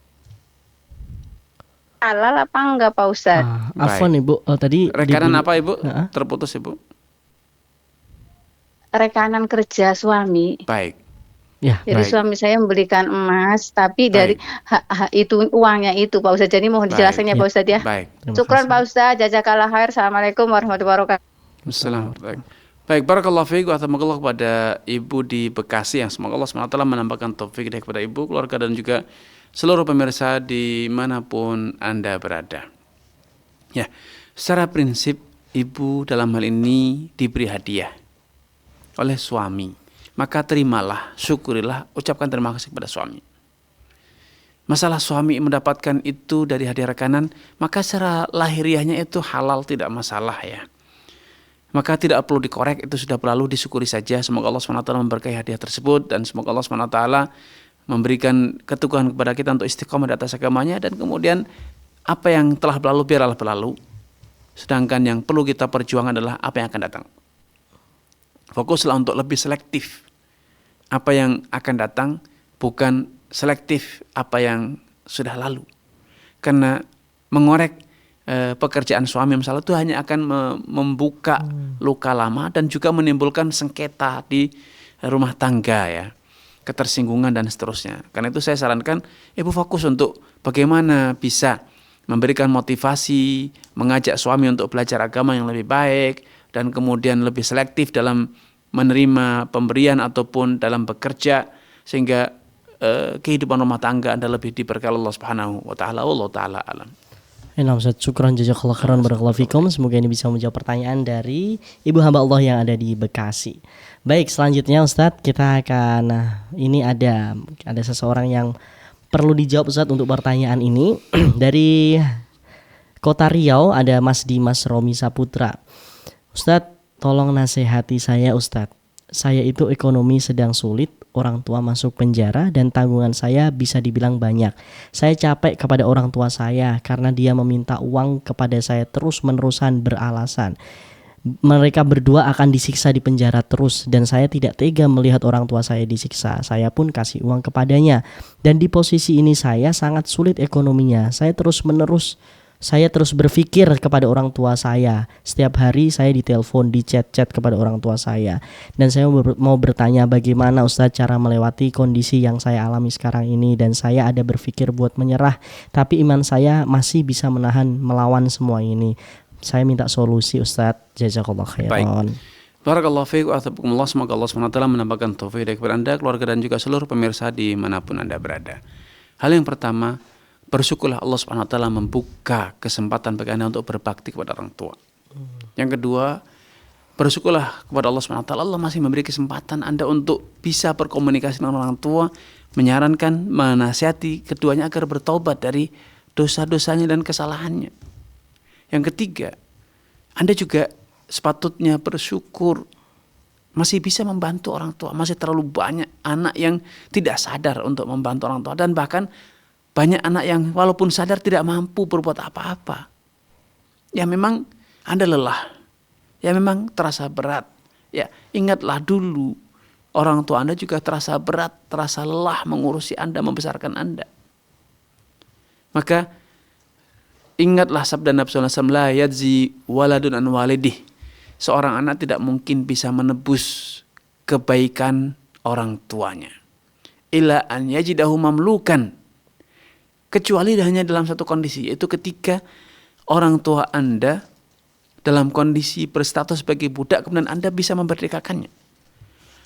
Halal apa enggak, Pak Ustadz? Afwan Ibu, tadi rekanan apa Ibu? Terputus Ibu. Rekanan kerja suami. Baik. Ya, jadi suami saya membelikan emas, tapi dari itu uangnya itu, Pak Ustadz. Jadi mohon dijelaskannya, Pak Ustadz, ya. Baik. Syukran Pak Ustadz, jazakallah khair. Assalamualaikum warahmatullahi wabarakatuh. Assalamualaikum. Baik, barakallahu fiik wa tabaarakallah kepada Ibu di Bekasi yang semoga Allah SWT menambahkan taufik kepada Ibu, keluarga dan juga seluruh pemirsa dimanapun Anda berada. Ya, secara prinsip Ibu dalam hal ini diberi hadiah oleh suami, maka terimalah, syukurilah, ucapkan terima kasih kepada suami. Masalah suami mendapatkan itu dari hadiah rekanan, maka secara lahiriahnya itu halal, tidak masalah, ya. Maka tidak perlu dikorek, itu sudah berlalu, disyukuri saja. Semoga Allah SWT memberkahi hadiah tersebut dan semoga Allah SWT memberikan keteguhan kepada kita untuk istiqomah di atas agamanya, dan kemudian apa yang telah berlalu biarlah berlalu. Sedangkan yang perlu kita perjuangkan adalah apa yang akan datang. Fokuslah untuk lebih selektif apa yang akan datang, bukan selektif apa yang sudah lalu. Karena mengorek pekerjaan suami misalnya itu hanya akan membuka luka lama dan juga menimbulkan sengketa di rumah tangga, ya, ketersinggungan dan seterusnya. Karena itu saya sarankan Ibu fokus untuk bagaimana bisa memberikan motivasi, mengajak suami untuk belajar agama yang lebih baik dan kemudian lebih selektif dalam menerima pemberian ataupun dalam bekerja, sehingga kehidupan rumah tangga Anda lebih diberkahi Allah Subhanahu wa taala. Wallahu taala alam. Ustaz, syukran jazakallahu khairan barakallahu fikum. Semoga ini bisa menjawab pertanyaan dari Ibu hamba Allah yang ada di Bekasi. Baik, selanjutnya Ustaz, kita akan ini ada seseorang yang perlu dijawab Ustaz untuk pertanyaan ini. Dari Kota Riau ada Mas Dimas Romi Saputra. Ustaz, tolong nasihati saya Ustaz. Saya itu ekonomi sedang sulit, orang tua masuk penjara dan tanggungan saya bisa dibilang banyak. Saya capek kepada orang tua saya karena dia meminta uang kepada saya terus-menerusan beralasan mereka berdua akan disiksa di penjara terus, dan saya tidak tega melihat orang tua saya disiksa. Saya pun kasih uang kepadanya, dan di posisi ini saya sangat sulit ekonominya. Saya terus berpikir kepada orang tua saya. Setiap hari saya ditelepon, di chat-chat kepada orang tua saya. Dan saya mau bertanya bagaimana Ustadz cara melewati kondisi yang saya alami sekarang ini. Dan saya ada berpikir buat menyerah, tapi iman saya masih bisa melawan semua ini. Saya minta solusi Ustadz. Jazakallah khairan. Baik. Barakallahu fiik wa athabakumullah. Semoga Allah SWT menambahkan taufik kepada Anda, keluarga dan juga seluruh pemirsa dimanapun Anda berada. Hal yang pertama, bersyukurlah Allah SWT membuka kesempatan bagi Anda untuk berbakti kepada orang tua. Yang kedua, bersyukurlah kepada Allah SWT, Allah masih memberi kesempatan Anda untuk bisa berkomunikasi dengan orang tua, menyarankan, menasihati keduanya agar bertaubat dari dosa-dosanya dan kesalahannya. Yang ketiga, Anda juga sepatutnya bersyukur masih bisa membantu orang tua. Masih terlalu banyak anak yang tidak sadar untuk membantu orang tua. Dan bahkan banyak anak yang walaupun sadar tidak mampu berbuat apa-apa. Ya memang Anda lelah. Ya memang terasa berat. Ya ingatlah dulu orang tua Anda juga terasa berat, terasa lelah mengurusi Anda, membesarkan Anda. Maka ingatlah sabda Nabi SAW, la yajzi waladun an walidih. Seorang anak tidak mungkin bisa menebus kebaikan orang tuanya. Illa an yajidahu mamlukan. Kecuali hanya dalam satu kondisi, yaitu ketika orang tua Anda dalam kondisi berstatus sebagai budak, kemudian Anda bisa memerdekakannya.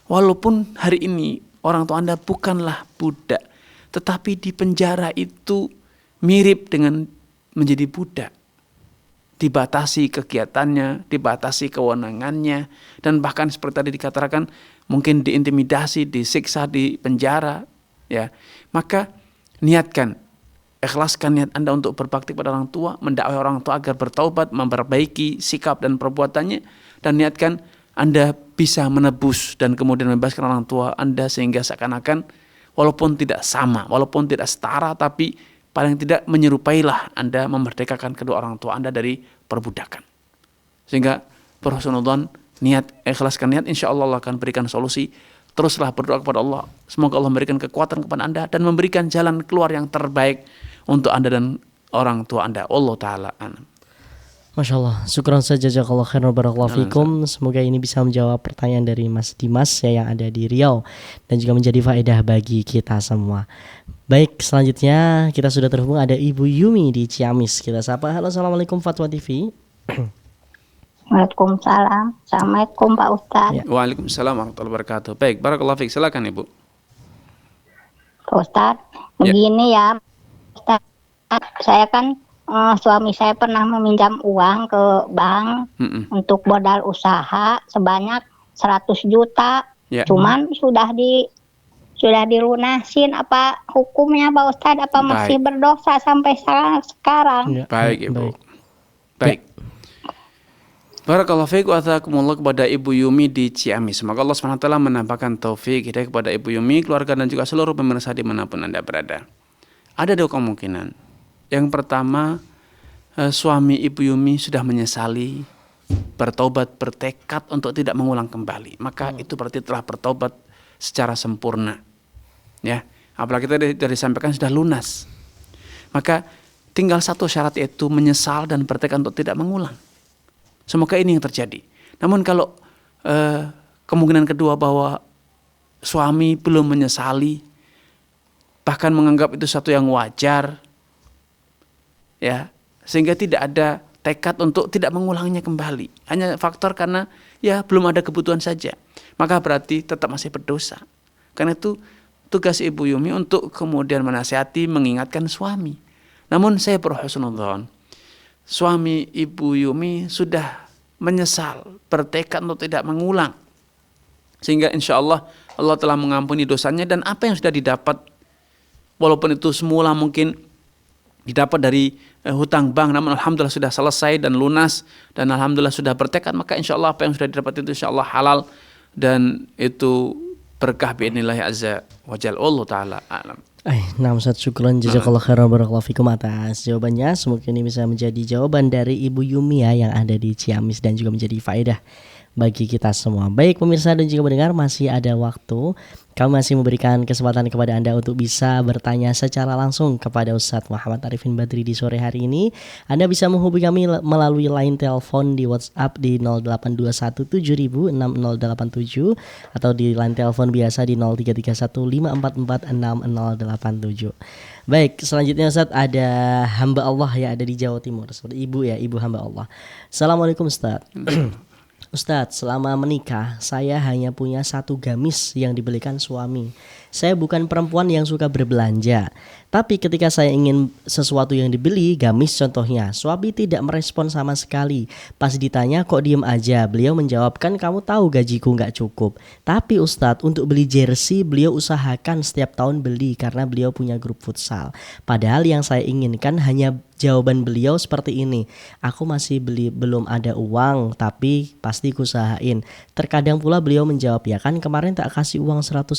Walaupun hari ini orang tua Anda bukanlah budak, tetapi di penjara itu mirip dengan menjadi budak. Dibatasi kegiatannya, dibatasi kewenangannya, dan bahkan seperti tadi dikatakan mungkin diintimidasi, disiksa di penjara, ya. Maka niatkan, ikhlaskan niat Anda untuk berbakti pada orang tua, mendakwai orang tua agar bertaubat, memperbaiki sikap dan perbuatannya, dan niatkan Anda bisa menebus dan kemudian membebaskan orang tua Anda sehingga seakan-akan walaupun tidak sama, walaupun tidak setara, tapi paling tidak menyerupailah Anda memerdekakan kedua orang tua Anda dari perbudakan. Sehingga berhusnudzon, niat, ikhlaskan niat, insya Allah akan berikan solusi. Teruslah berdoa kepada Allah. Semoga Allah memberikan kekuatan kepada Anda dan memberikan jalan keluar yang terbaik untuk Anda dan orang tua Anda. Allah Ta'ala alam. Masya Allah, syukran saja, jazakallah khairan, barakallahu fikum. Semoga ini bisa menjawab pertanyaan dari Mas Dimas ya, yang ada di Riau, dan juga menjadi faedah bagi kita semua. Baik, selanjutnya kita sudah terhubung, ada Ibu Yumi di Ciamis. Kita sapa. Halo, assalamualaikum Fatwa TV. Waalaikumsalam. Assalamualaikum Pak Ustadz. Ya. Waalaikumsalam warahmatullahi wabarakatuh. Baik, barakallahu fiik. Silakan Ibu. Pak Ustadz, begini ya Ustadz, saya kan suami saya pernah meminjam uang ke bank untuk modal usaha sebanyak 100 juta. Ya. Cuman sudah dilunasin. Apa hukumnya Pak Ustadz? Apa masih berdosa sampai sekarang? Ya. Baik Ibu. Baik. Barakallahu fiik wa athakumullah kepada Ibu Yumi di Ciamis. Semoga Allah SWT menambahkan taufik hidayah kepada Ibu Yumi, keluarga, dan juga seluruh pemirsa dimanapun Anda berada. Ada dua kemungkinan. Yang pertama, suami Ibu Yumi sudah menyesali, bertobat, bertekad untuk tidak mengulang kembali. Maka itu berarti telah bertobat secara sempurna. Ya, apalagi tadi disampaikan sudah lunas. Maka tinggal satu syarat, yaitu menyesal dan bertekad untuk tidak mengulang. Semoga ini yang terjadi. Namun kalau kemungkinan kedua bahwa suami belum menyesali, bahkan menganggap itu satu yang wajar, ya, sehingga tidak ada tekad untuk tidak mengulangnya kembali, hanya faktor karena ya belum ada kebutuhan saja, maka berarti tetap masih berdosa. Karena itu tugas Ibu Yumi untuk kemudian menasihati, mengingatkan suami. Namun saya berhusnudzon, suami Ibu Yumi sudah menyesal, bertekad untuk tidak mengulang, sehingga insya Allah Allah telah mengampuni dosanya, dan apa yang sudah didapat, walaupun itu semula mungkin didapat dari hutang bank, namun alhamdulillah sudah selesai dan lunas, dan alhamdulillah sudah bertekad, maka insya Allah apa yang sudah didapat itu insya Allah halal, dan itu berkah bi'idnillahi azza wa jalla. Allah Ta'ala alam. Nah Ustaz, syukran jazakallah khairan, barakallahu fikum atas jawabannya. Semoga ini bisa menjadi jawaban dari Ibu Yumi ya, yang ada di Ciamis, dan juga menjadi faedah bagi kita semua. Baik pemirsa dan juga mendengar, masih ada waktu. Kami masih memberikan kesempatan kepada Anda untuk bisa bertanya secara langsung kepada Ustadz Muhammad Arifin Badri di sore hari ini. Anda bisa menghubungi kami melalui line telepon di WhatsApp di 0821706087 atau di line telepon biasa di 033154460087. Baik, selanjutnya Ustadz, ada hamba Allah ya, ada di Jawa Timur. Seperti Ibu ya, Ibu hamba Allah. Assalamualaikum Ustadz. Ustadz, selama menikah saya hanya punya satu gamis yang dibelikan suami. Saya bukan perempuan yang suka berbelanja, tapi ketika saya ingin sesuatu yang dibeli, gamis contohnya, suami tidak merespon sama sekali. Pas ditanya kok diem aja, beliau menjawabkan kamu tahu gajiku gak cukup. Tapi Ustadz, untuk beli jersey beliau usahakan setiap tahun beli karena beliau punya grup futsal. Padahal yang saya inginkan hanya Jawaban beliau seperti ini, aku masih belum ada uang tapi pasti kusahain. Terkadang pula beliau menjawab, ya kan kemarin tak kasih uang 150.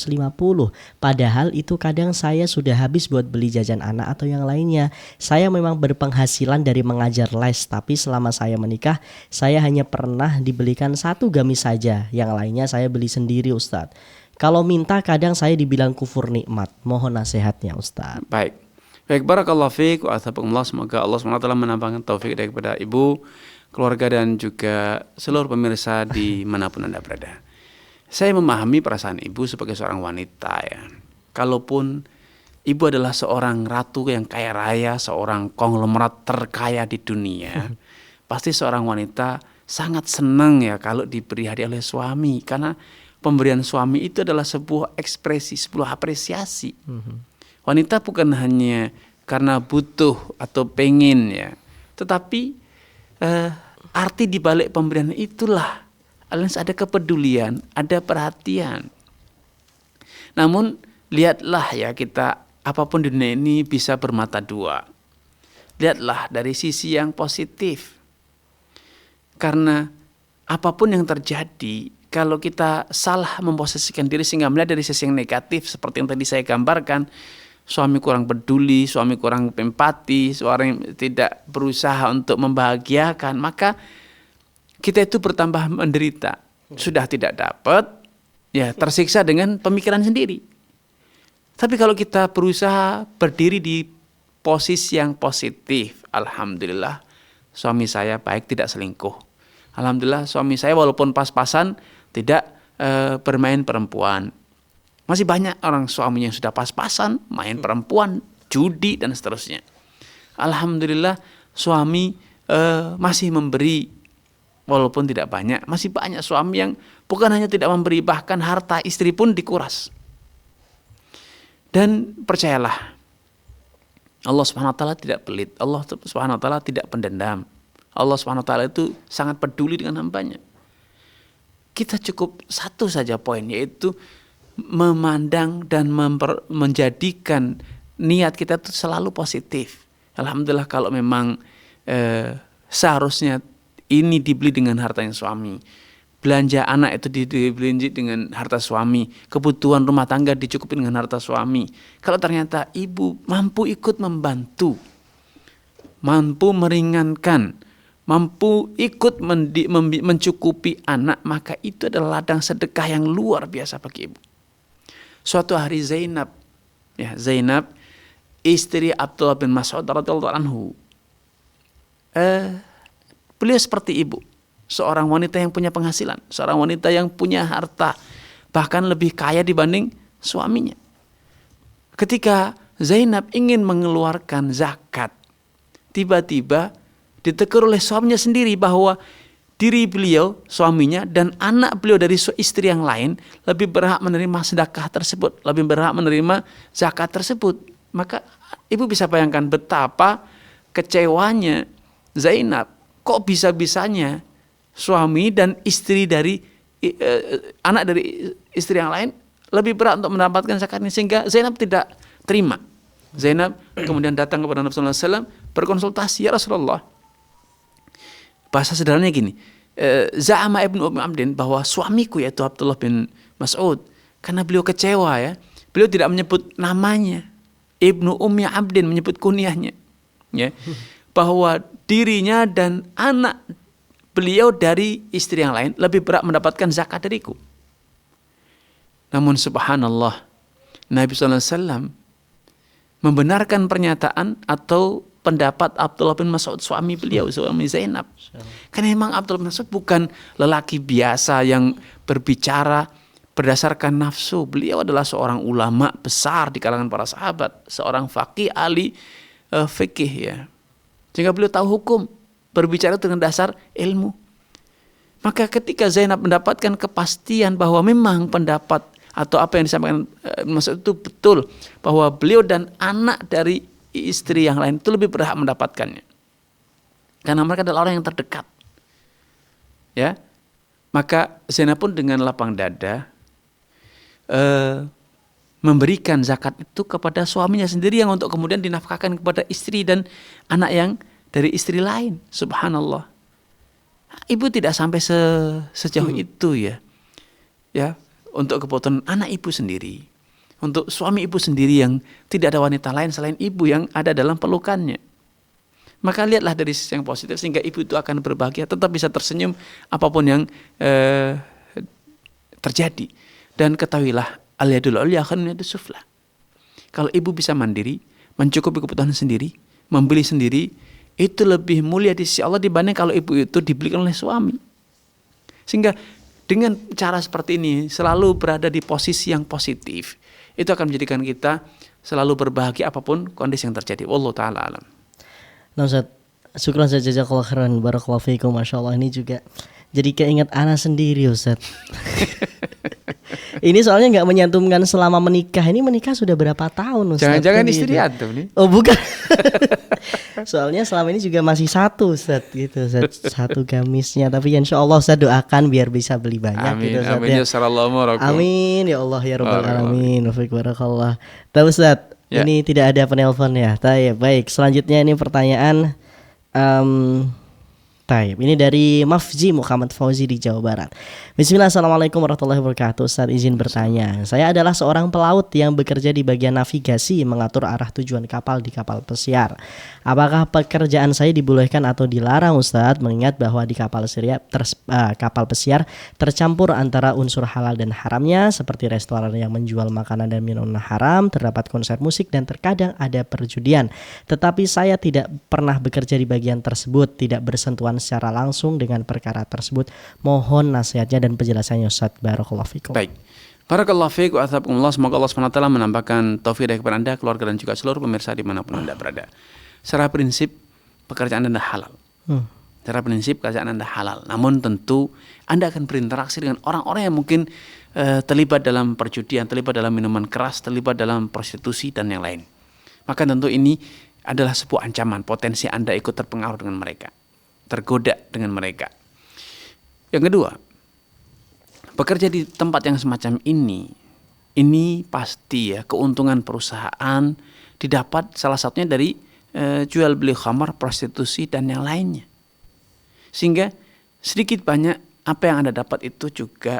Padahal itu kadang saya sudah habis buat beli jajan anak atau yang lainnya. Saya memang berpenghasilan dari mengajar les, tapi selama saya menikah saya hanya pernah dibelikan 1 gamis saja. Yang lainnya saya beli sendiri Ustadz. Kalau minta kadang saya dibilang kufur nikmat. Mohon nasihatnya Ustadz. Baik, barakallahu fiik wa athabakumullah. Semoga Allah SWT menambahkan taufik daripada ibu, keluarga dan juga seluruh pemirsa di manapun Anda berada. Saya memahami perasaan ibu sebagai seorang wanita ya. Kalaupun ibu adalah seorang ratu yang kaya raya, seorang konglomerat terkaya di dunia, pasti seorang wanita sangat senang ya kalau diberi hadiah oleh suami, karena pemberian suami itu adalah sebuah ekspresi, sebuah apresiasi. Wanita bukan hanya karena butuh atau pengen ya, tetapi arti dibalik pemberian itulah ada kepedulian, ada perhatian. Namun lihatlah ya, kita apapun di dunia ini bisa bermata dua. Lihatlah dari sisi yang positif. Karena apapun yang terjadi, kalau kita salah memposisikan diri sehingga melihat dari sisi yang negatif seperti yang tadi saya gambarkan, suami kurang peduli, suami kurang empati, suami tidak berusaha untuk membahagiakan, maka kita itu bertambah menderita. Sudah tidak dapat, ya tersiksa dengan pemikiran sendiri. Tapi kalau kita berusaha berdiri di posisi yang positif, alhamdulillah suami saya baik, tidak selingkuh. Alhamdulillah suami saya walaupun pas-pasan tidak bermain perempuan. Masih banyak orang suaminya yang sudah pas-pasan, main perempuan, judi dan seterusnya. Alhamdulillah suami masih memberi walaupun tidak banyak. Masih banyak suami yang bukan hanya tidak memberi, bahkan harta istri pun dikuras. Dan percayalah, Allah Subhanahu wa taala tidak pelit. Allah Subhanahu wa taala tidak pendendam. Allah Subhanahu wa taala itu sangat peduli dengan hambanya. Kita cukup satu saja poin, yaitu memandang dan menjadikan niat kita itu selalu positif. Alhamdulillah kalau memang seharusnya ini dibeli dengan hartanya suami, belanja anak itu dibeli dengan harta suami, kebutuhan rumah tangga dicukupi dengan harta suami. Kalau ternyata ibu mampu ikut membantu, mampu meringankan, mampu ikut mencukupi anak, maka itu adalah ladang sedekah yang luar biasa bagi ibu. Suatu hari Zainab, istri Abdullah bin Mas'ud radhiyallahu anhu, beliau seperti ibu, seorang wanita yang punya penghasilan, seorang wanita yang punya harta, bahkan lebih kaya dibanding suaminya. Ketika Zainab ingin mengeluarkan zakat, tiba-tiba ditegur oleh suaminya sendiri bahwa diri beliau, suaminya, dan anak beliau dari istri yang lain lebih berhak menerima sedekah tersebut, lebih berhak menerima zakat tersebut. Maka ibu bisa bayangkan betapa kecewanya Zainab. Kok bisa-bisanya suami dan istri dari anak dari istri yang lain lebih berat untuk mendapatkan zakat ini, sehingga Zainab tidak terima. Zainab kemudian datang kepada Nabi sallallahu alaihi wasallam berkonsultasi, ya Rasulullah. Bahasa sederhananya gini, Za'ama ibnu Ummi Abdin, bahwa suamiku yaitu Abdullah bin Mas'ud, karena beliau kecewa ya, beliau tidak menyebut namanya, Ibnu Ummi Abdin menyebut kunyahnya, ya, bahwa dirinya dan anak beliau dari istri yang lain lebih berat mendapatkan zakat dariku. Namun subhanallah, Nabi SAW membenarkan pernyataan atau pendapat Abdullah bin Mas'ud, suami beliau, suami Zainab. Karena memang Abdullah bin Mas'ud bukan lelaki biasa yang berbicara berdasarkan nafsu. Beliau adalah seorang ulama besar di kalangan para sahabat, seorang faqih, ahli fikih ya. Sehingga beliau tahu hukum, berbicara dengan dasar ilmu. Maka ketika Zainab mendapatkan kepastian bahwa memang pendapat atau apa yang disampaikan Mas'ud itu betul, bahwa beliau dan anak dari istri yang lain itu lebih berhak mendapatkannya, karena mereka adalah orang yang terdekat, ya. Maka Zainab pun dengan lapang dada memberikan zakat itu kepada suaminya sendiri yang untuk kemudian dinafkahkan kepada istri dan anak yang dari istri lain. Subhanallah. Ibu tidak sampai sejauh itu ya. Ya, untuk kebutuhan anak ibu sendiri. Untuk suami ibu sendiri yang tidak ada wanita lain selain ibu yang ada dalam pelukannya. Maka lihatlah dari sisi yang positif sehingga ibu itu akan berbahagia, tetap bisa tersenyum apapun yang terjadi. Dan ketahuilah al-yadul ulya khairun min yadis sufla. Kalau ibu bisa mandiri, mencukupi kebutuhan sendiri, membeli sendiri, itu lebih mulia di sisi Allah dibanding kalau ibu itu dibelikan oleh suami. Sehingga dengan cara seperti ini selalu berada di posisi yang positif, itu akan menjadikan kita selalu berbahagia apapun kondisi yang terjadi. Wallahu taala alam. Nah Ustaz, syukran saja jazakallahu khairan, barakallahu fiikum. Masya Allah, ini juga jadi keinget anak sendiri Ustaz. Ini soalnya nggak menyantumkan selama menikah. Ini menikah sudah berapa tahun Ustaz? Jangan-jangan istri antum nih? Oh bukan. Soalnya selama ini juga masih satu Ustaz gitu, Ustaz. Satu gamisnya. Tapi insya Allah Ustaz doakan biar bisa beli banyak. Amin, gitu, Ustaz, amin ya. Amin Ya Allah ya Rabbal Alamin. Wafiq barakallah. Tahu Ustaz, ya. Ini tidak ada penelpon ya. Baik, selanjutnya ini pertanyaan ini dari Mafji Muhammad Fauzi di Jawa Barat. Bismillah, assalamualaikum warahmatullahi wabarakatuh. Ustaz izin bertanya. Saya adalah seorang pelaut yang bekerja di bagian navigasi, mengatur arah tujuan kapal di kapal pesiar. Apakah pekerjaan saya dibolehkan atau dilarang Ustaz? Mengingat bahwa di kapal pesiar tercampur antara unsur halal dan haramnya, seperti restoran yang menjual makanan dan minuman haram, terdapat konser musik dan terkadang ada perjudian. Tetapi saya tidak pernah bekerja di bagian tersebut, tidak bersentuhan secara langsung dengan perkara tersebut. Mohon nasihatnya dan penjelasannya Ustaz. Barakallahu fikum. Baik. Barakallahu fikum wa athakumullah. Semoga Allah SWT menambahkan taufik kepada Anda, keluarga dan juga seluruh pemirsa dimanapun Anda berada. Secara prinsip pekerjaan Anda halal. Secara prinsip pekerjaan Anda halal. Namun tentu Anda akan berinteraksi dengan orang-orang yang mungkin terlibat dalam perjudian, terlibat dalam minuman keras, terlibat dalam prostitusi dan yang lain. Maka tentu ini adalah sebuah ancaman, potensi Anda ikut terpengaruh dengan mereka, tergoda dengan mereka. Yang kedua, bekerja di tempat yang semacam ini pasti ya keuntungan perusahaan didapat salah satunya dari jual beli khamar, prostitusi dan yang lainnya. Sehingga sedikit banyak apa yang Anda dapat itu juga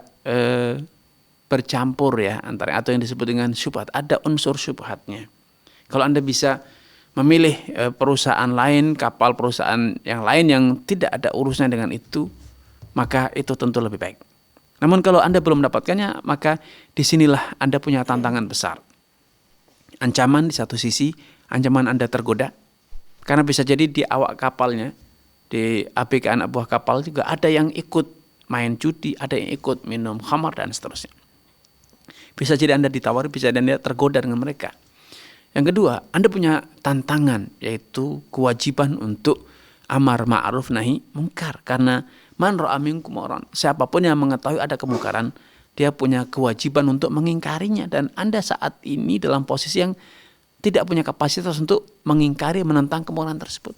bercampur ya antara atau yang disebut dengan syubhat, ada unsur syubhatnya. Kalau Anda bisa memilih perusahaan lain, kapal perusahaan yang lain yang tidak ada urusannya dengan itu, maka itu tentu lebih baik. Namun kalau Anda belum mendapatkannya, maka disinilah Anda punya tantangan besar. Ancaman di satu sisi, ancaman Anda tergoda, karena bisa jadi di awak kapalnya, di ABK anak buah kapal juga ada yang ikut main judi, ada yang ikut minum khamar dan seterusnya. Bisa jadi Anda ditawari, bisa jadi Anda tergoda dengan mereka. Yang kedua, Anda punya tantangan, yaitu kewajiban untuk amar ma'ruf nahi mungkar. Karena man ra'a minkum munkaran, siapapun yang mengetahui ada kemungkaran, dia punya kewajiban untuk mengingkarinya. Dan Anda saat ini dalam posisi yang tidak punya kapasitas untuk mengingkari, menentang kemungkaran tersebut.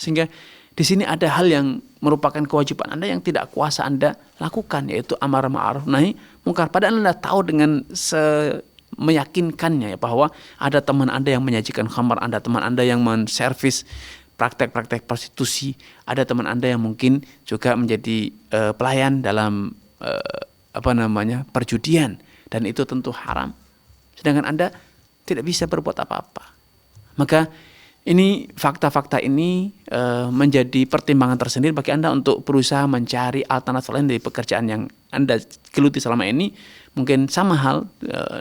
Sehingga di sini ada hal yang merupakan kewajiban Anda yang tidak kuasa Anda lakukan, yaitu amar ma'ruf nahi mungkar. Padahal Anda tahu dengan meyakinkannya ya bahwa ada teman Anda yang menyajikan khamar, ada teman Anda yang menservis praktek-praktek prostitusi, ada teman Anda yang mungkin juga menjadi pelayan dalam perjudian, dan itu tentu haram. Sedangkan Anda tidak bisa berbuat apa-apa. Maka ini fakta-fakta ini menjadi pertimbangan tersendiri bagi Anda untuk berusaha mencari alternatif lain dari pekerjaan yang Anda geluti selama ini. Mungkin sama hal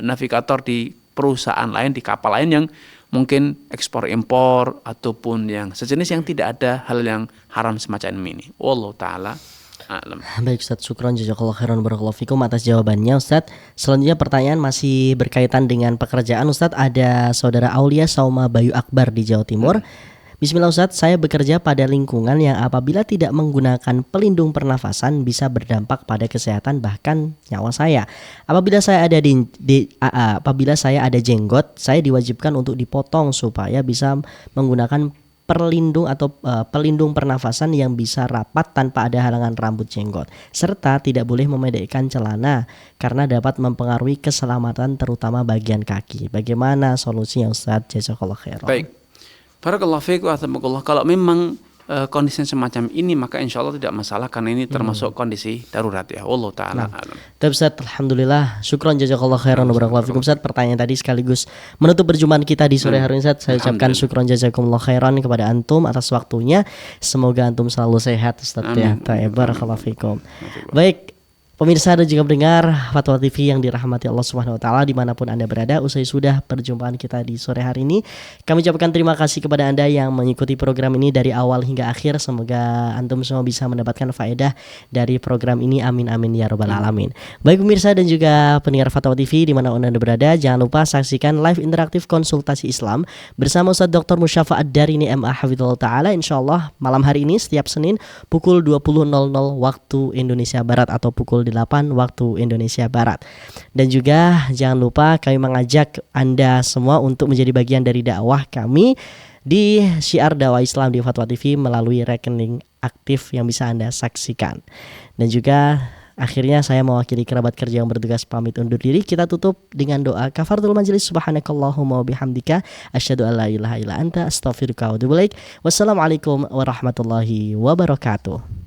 navigator di perusahaan lain, di kapal lain yang mungkin ekspor impor ataupun yang sejenis yang tidak ada hal yang haram semacam ini. Wallahu taala a'lam. Baik Ustaz, syukran jazakallahu khairan barakallahu fikum atas jawabannya Ustaz. Selanjutnya pertanyaan masih berkaitan dengan pekerjaan Ustaz. Ada saudara Aulia Sauma Bayu Akbar di Jawa Timur. Bismillah Ustaz, saya bekerja pada lingkungan yang apabila tidak menggunakan pelindung pernafasan bisa berdampak pada kesehatan bahkan nyawa saya. Apabila saya ada jenggot, saya diwajibkan untuk dipotong supaya bisa menggunakan pelindung pernafasan yang bisa rapat tanpa ada halangan rambut jenggot, serta tidak boleh memendekkan celana karena dapat mempengaruhi keselamatan terutama bagian kaki. Bagaimana solusinya Ustaz? Jazakallah khairan. Baik. Barakallahu fiik wa athabakallah. Kalau memang kondisi semacam ini maka insya Allah tidak masalah karena ini termasuk kondisi darurat ya. Wallahu taala alam. Ustaz, alhamdulillah, syukron jazakallah khairan wa barakallahu fikum Ustaz. Pertanyaan tadi sekaligus menutup perjumpaan kita di sore hari ini Ustaz. Saya ucapkan syukron jazakumullah khairan kepada antum atas waktunya. Semoga antum selalu sehat Ustaz ya. Barakallahu fikum. Baik, pemirsa dan juga pendengar Fatwa TV yang dirahmati Allah Subhanahu wa taala dimanapun Anda berada, usai sudah perjumpaan kita di sore hari ini, kami ucapkan terima kasih kepada Anda yang mengikuti program ini dari awal hingga akhir. Semoga antum semua bisa mendapatkan faedah dari program ini. Amin amin ya rabbal alamin. Baik pemirsa dan juga pendengar Fatwa TV dimanapun Anda berada, jangan lupa saksikan live interaktif konsultasi Islam bersama Ustaz Dr. Musyafa Ad-Darini MA Hafizahullah taala, insyaallah malam hari ini setiap Senin pukul 20.00 waktu Indonesia Barat atau pukul 8 waktu Indonesia Barat. Dan juga jangan lupa kami mengajak Anda semua untuk menjadi bagian dari dakwah kami di Syiar Dakwah Islam di Fatwa TV melalui rekening aktif yang bisa Anda saksikan. Dan juga akhirnya saya mewakili kerabat kerja yang bertugas pamit undur diri. Kita tutup dengan doa kafaratul majelis. Subhanakallahumma wa bihamdika asyhadu an la ilaha illa anta astaghfiruka wa atubu ilaik. Wassalamualaikum warahmatullahi wabarakatuh.